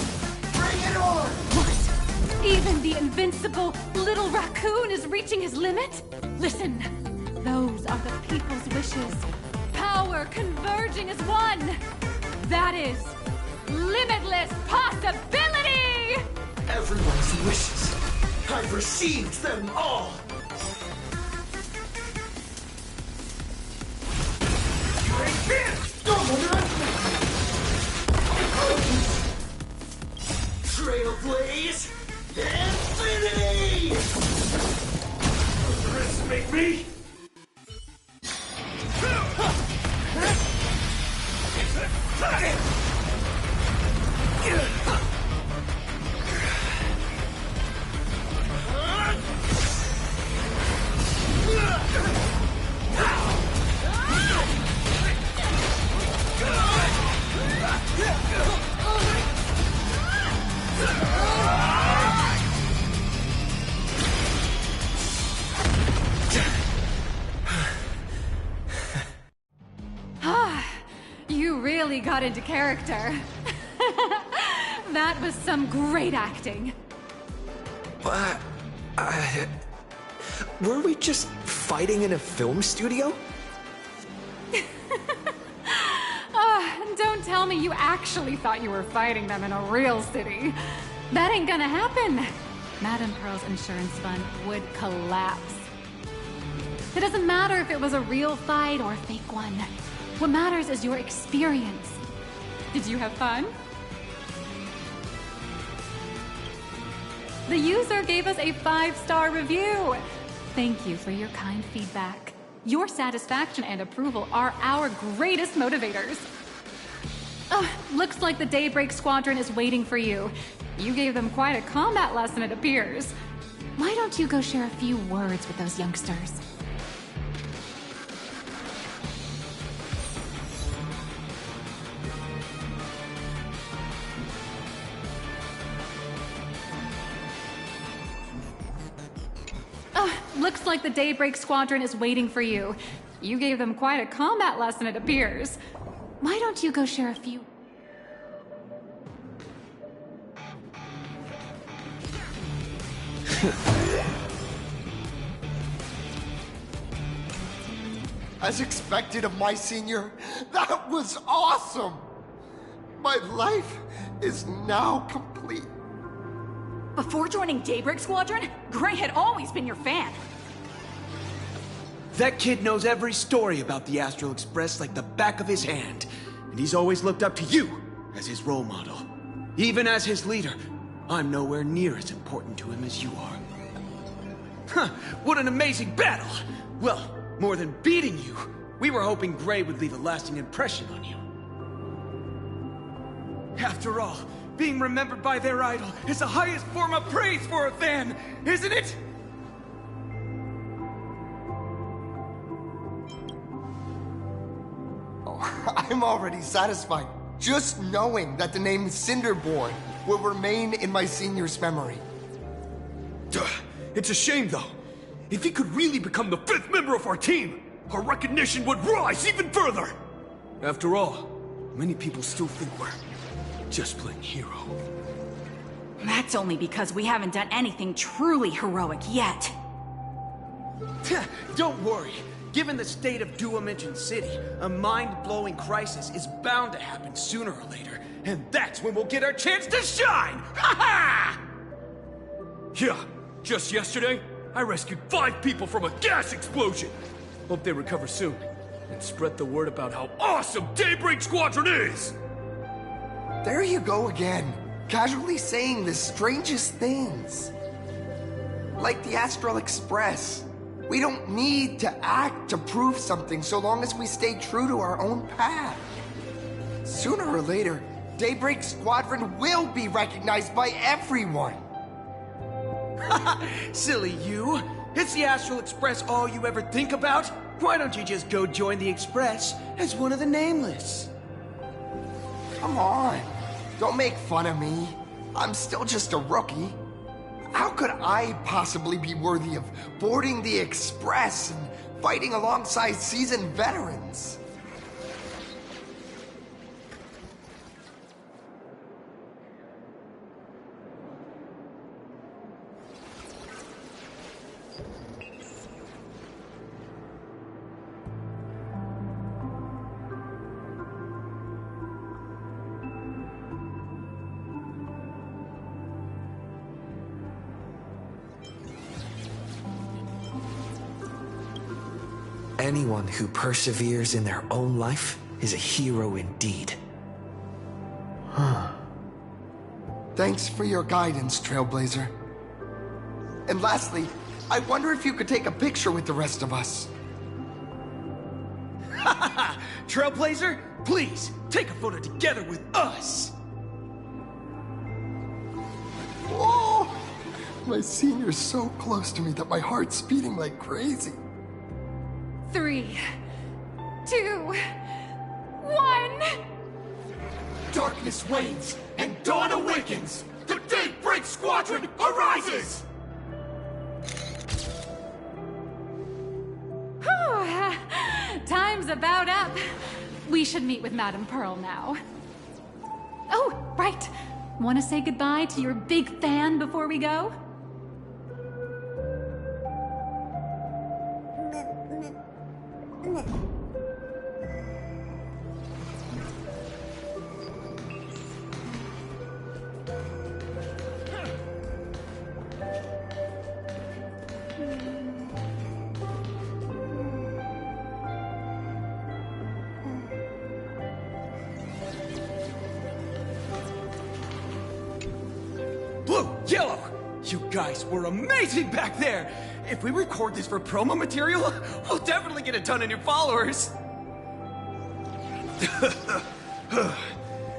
Bring it on! What? Even the invincible little raccoon is reaching his limit? Listen, those are the people's wishes. Power converging as one. That is limitless possibility! Everyone's wishes. I've received them all! Don't underestimate me! Trailblaze Infinity! Underestimate me? You really got into character. That was some great acting. Were we just fighting in a film studio? Don't tell me you actually thought you were fighting them in a real city. That ain't gonna happen. Madame Pearl's insurance fund would collapse. It doesn't matter if it was a real fight or a fake one. What matters is your experience. Did you have fun? The user gave us a 5-star review. Thank you for your kind feedback. Your satisfaction and approval are our greatest motivators. Looks like the Daybreak Squadron is waiting for you. You gave them quite a combat lesson, it appears. Why don't you go share a few words with those youngsters? Looks like the Daybreak Squadron is waiting for you. You gave them quite a combat lesson, it appears. Why don't you go share a few... As expected of my senior, that was awesome! My life is now complete. Before joining Daybreak Squadron, Gray had always been your fan. That kid knows every story about the Astral Express like the back of his hand. And he's always looked up to you as his role model. Even as his leader, I'm nowhere near as important to him as you are. Huh, what an amazing battle! Well, more than beating you, we were hoping Gray would leave a lasting impression on you. After all, being remembered by their idol is the highest form of praise for a fan, isn't it? Oh, I'm already satisfied, just knowing that the name Cinderborn will remain in my senior's memory. It's a shame, though. If he could really become the 5th member of our team, our recognition would rise even further! After all, many people still think we're just playing hero. That's only because we haven't done anything truly heroic yet. Don't worry. Given the state of Duomension City, a mind-blowing crisis is bound to happen sooner or later, and that's when we'll get our chance to shine! Ha-ha! Yeah, just yesterday, I rescued 5 people from a gas explosion! Hope they recover soon, and spread the word about how awesome Daybreak Squadron is! There you go again, casually saying the strangest things. Like the Astral Express. We don't need to act to prove something so long as we stay true to our own path. Sooner or later, Daybreak Squadron will be recognized by everyone. Silly you. Is the Astral Express all you ever think about? Why don't you just go join the Express as one of the Nameless? Come on. Don't make fun of me. I'm still just a rookie. How could I possibly be worthy of boarding the Express and fighting alongside seasoned veterans? Anyone who perseveres in their own life is a hero indeed. Thanks for your guidance, Trailblazer. And lastly, I wonder if you could take a picture with the rest of us. Trailblazer, please, take a photo together with us! Oh! My senior's so close to me that my heart's beating like crazy. 3, 2, 1. Darkness wanes and dawn awakens. The Daybreak Squadron arises. Whew. Time's about up. We should meet with Madame Pearl now. Oh, right. Want to say goodbye to your big fan before we go? Blue, yellow! You guys were amazing back there! If we record this for promo material, we'll definitely get a ton of new followers!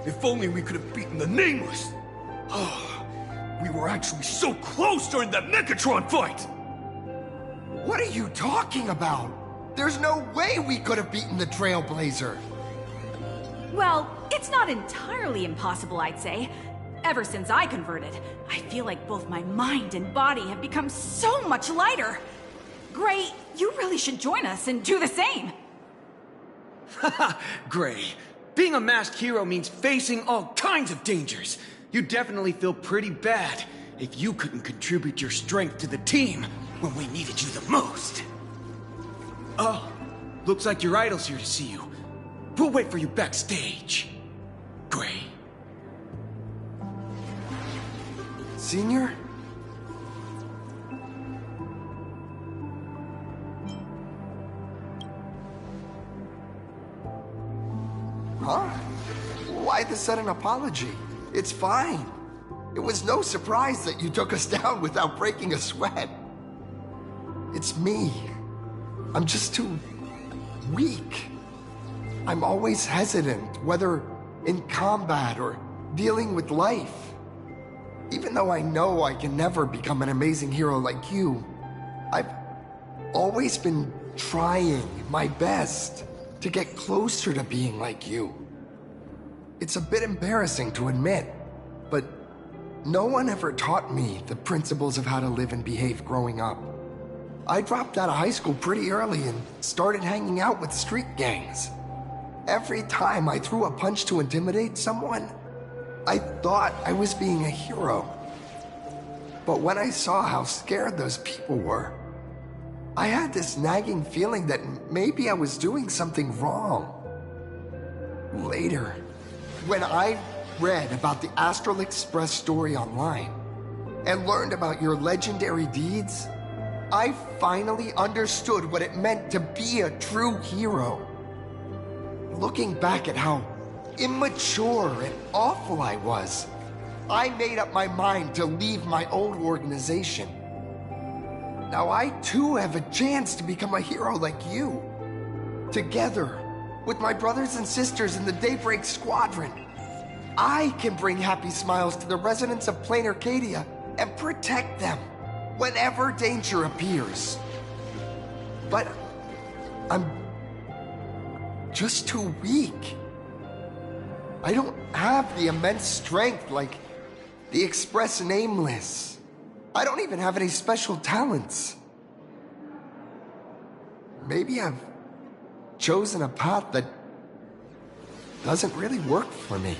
If only we could have beaten the Nameless! We were actually so close during that Megatron fight! What are you talking about? There's no way we could have beaten the Trailblazer. Well, it's not entirely impossible, I'd say. Ever since I converted, I feel like both my mind and body have become so much lighter. Gray, you really should join us and do the same. Haha, Gray. Being a masked hero means facing all kinds of dangers. You'd definitely feel pretty bad if you couldn't contribute your strength to the team when we needed you the most. Oh, looks like your idol's here to see you. We'll wait for you backstage. Gray. Senior? Huh? Why the sudden apology? It's fine. It was no surprise that you took us down without breaking a sweat. It's me. I'm just too weak. I'm always hesitant, whether in combat or dealing with life. Even though I know I can never become an amazing hero like you, I've always been trying my best to get closer to being like you. It's a bit embarrassing to admit, but no one ever taught me the principles of how to live and behave growing up. I dropped out of high school pretty early and started hanging out with street gangs. Every time I threw a punch to intimidate someone, I thought I was being a hero. But when I saw how scared those people were, I had this nagging feeling that maybe I was doing something wrong. Later, when I read about the Astral Express story online and learned about your legendary deeds, I finally understood what it meant to be a true hero. Looking back at how immature and awful I was, I made up my mind to leave my old organization. Now I too have a chance to become a hero like you. Together, with my brothers and sisters in the Daybreak Squadron. I can bring happy smiles to the residents of Plain Arcadia and protect them whenever danger appears. But I'm just too weak. I don't have the immense strength like the Express Nameless. I don't even have any special talents. Maybe I've chosen a path that doesn't really work for me.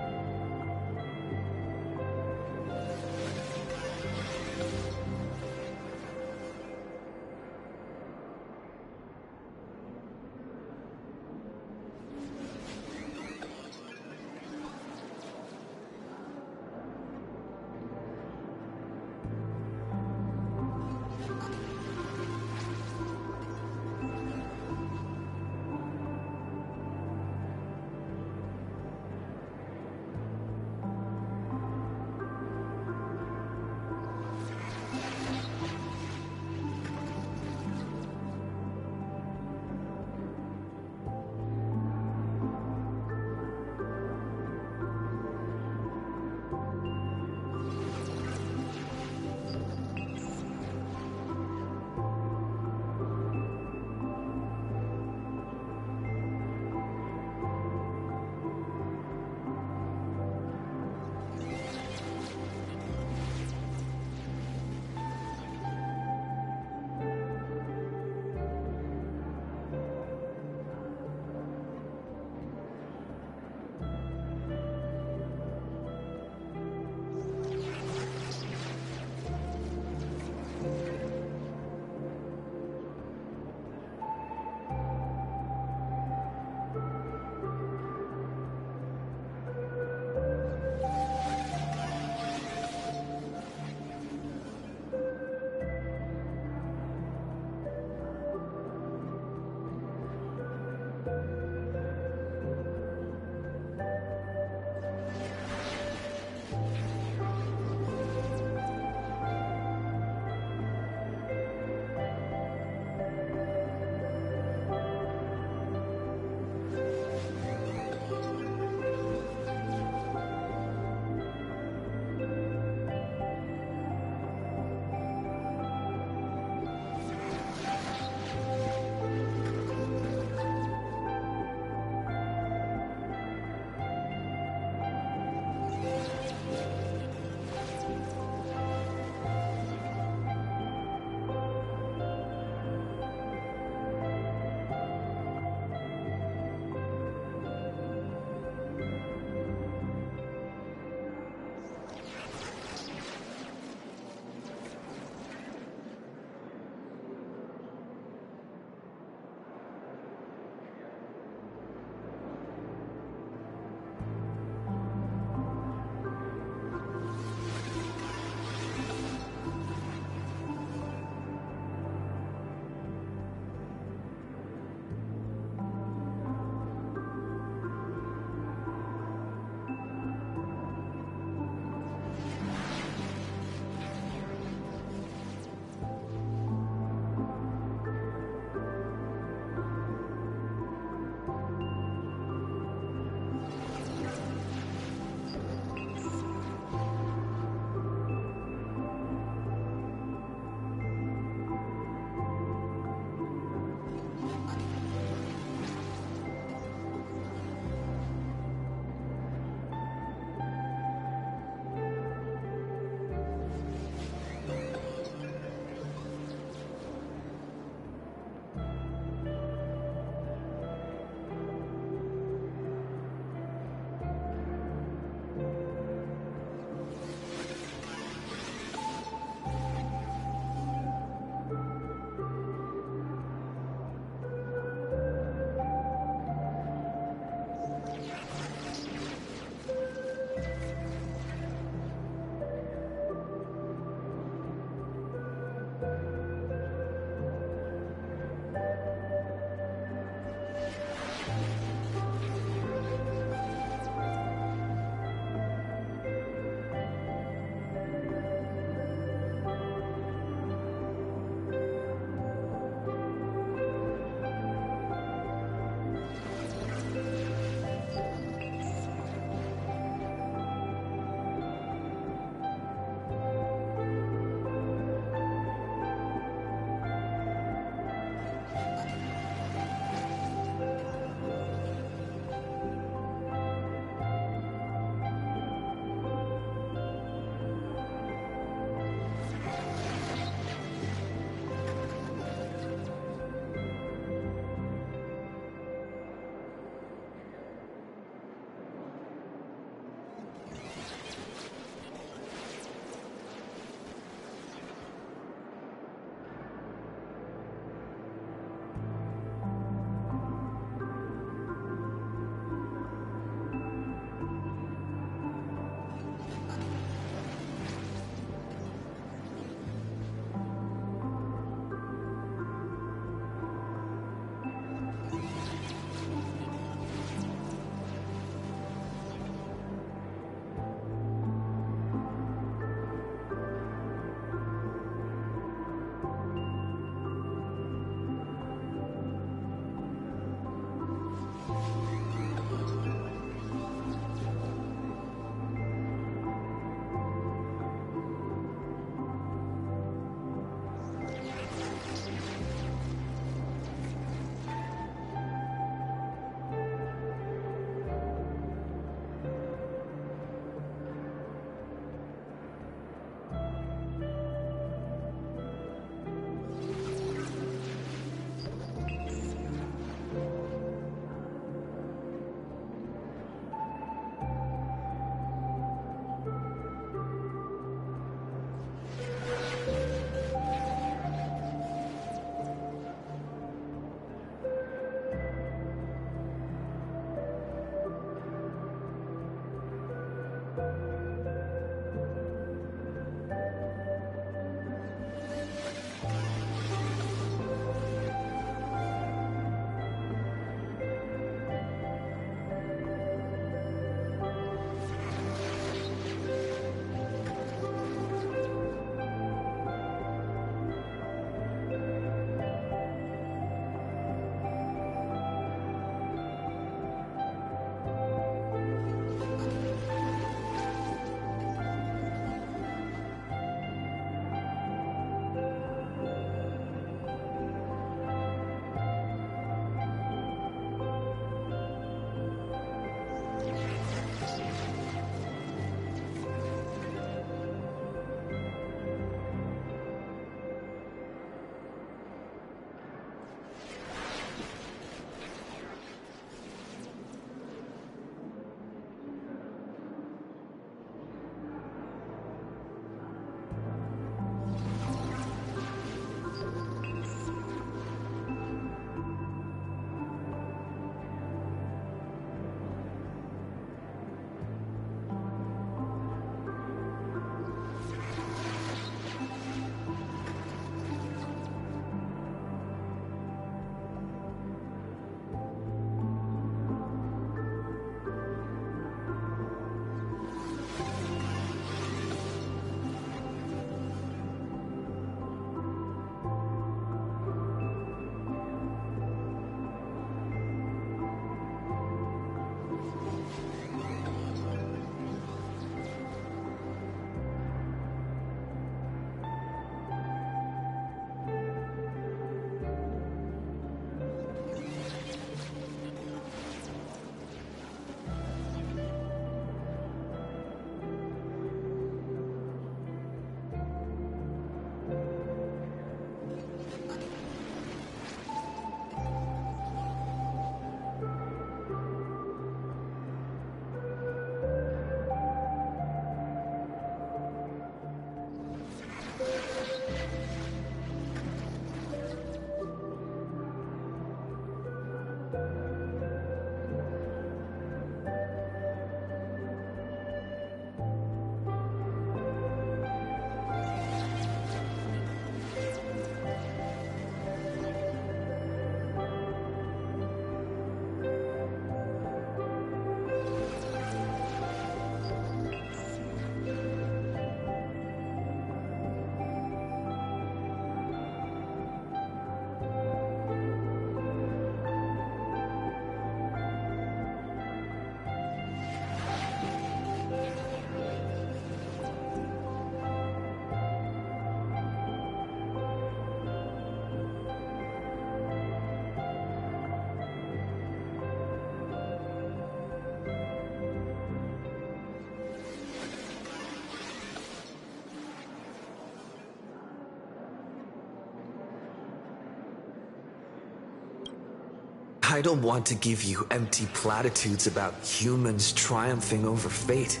I don't want to give you empty platitudes about humans triumphing over fate.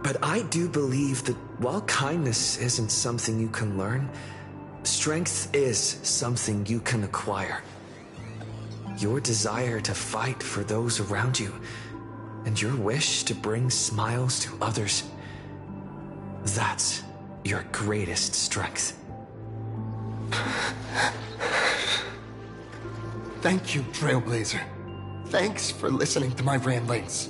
But I do believe that while kindness isn't something you can learn, strength is something you can acquire. Your desire to fight for those around you, and your wish to bring smiles to others, that's your greatest strength. Thank you, Trailblazer. Thanks for listening to my ramblings.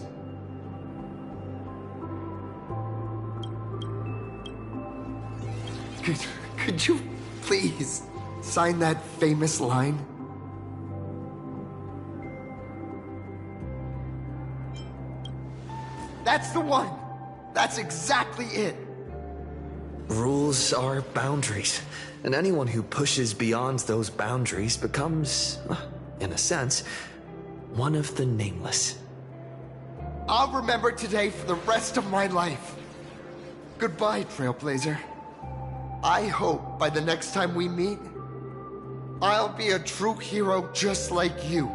Could you please sign that famous line? That's the one! That's exactly it! Rules are boundaries, and anyone who pushes beyond those boundaries becomes, in a sense, one of the nameless. I'll remember today for the rest of my life. Goodbye, Trailblazer. I hope by the next time we meet, I'll be a true hero just like you.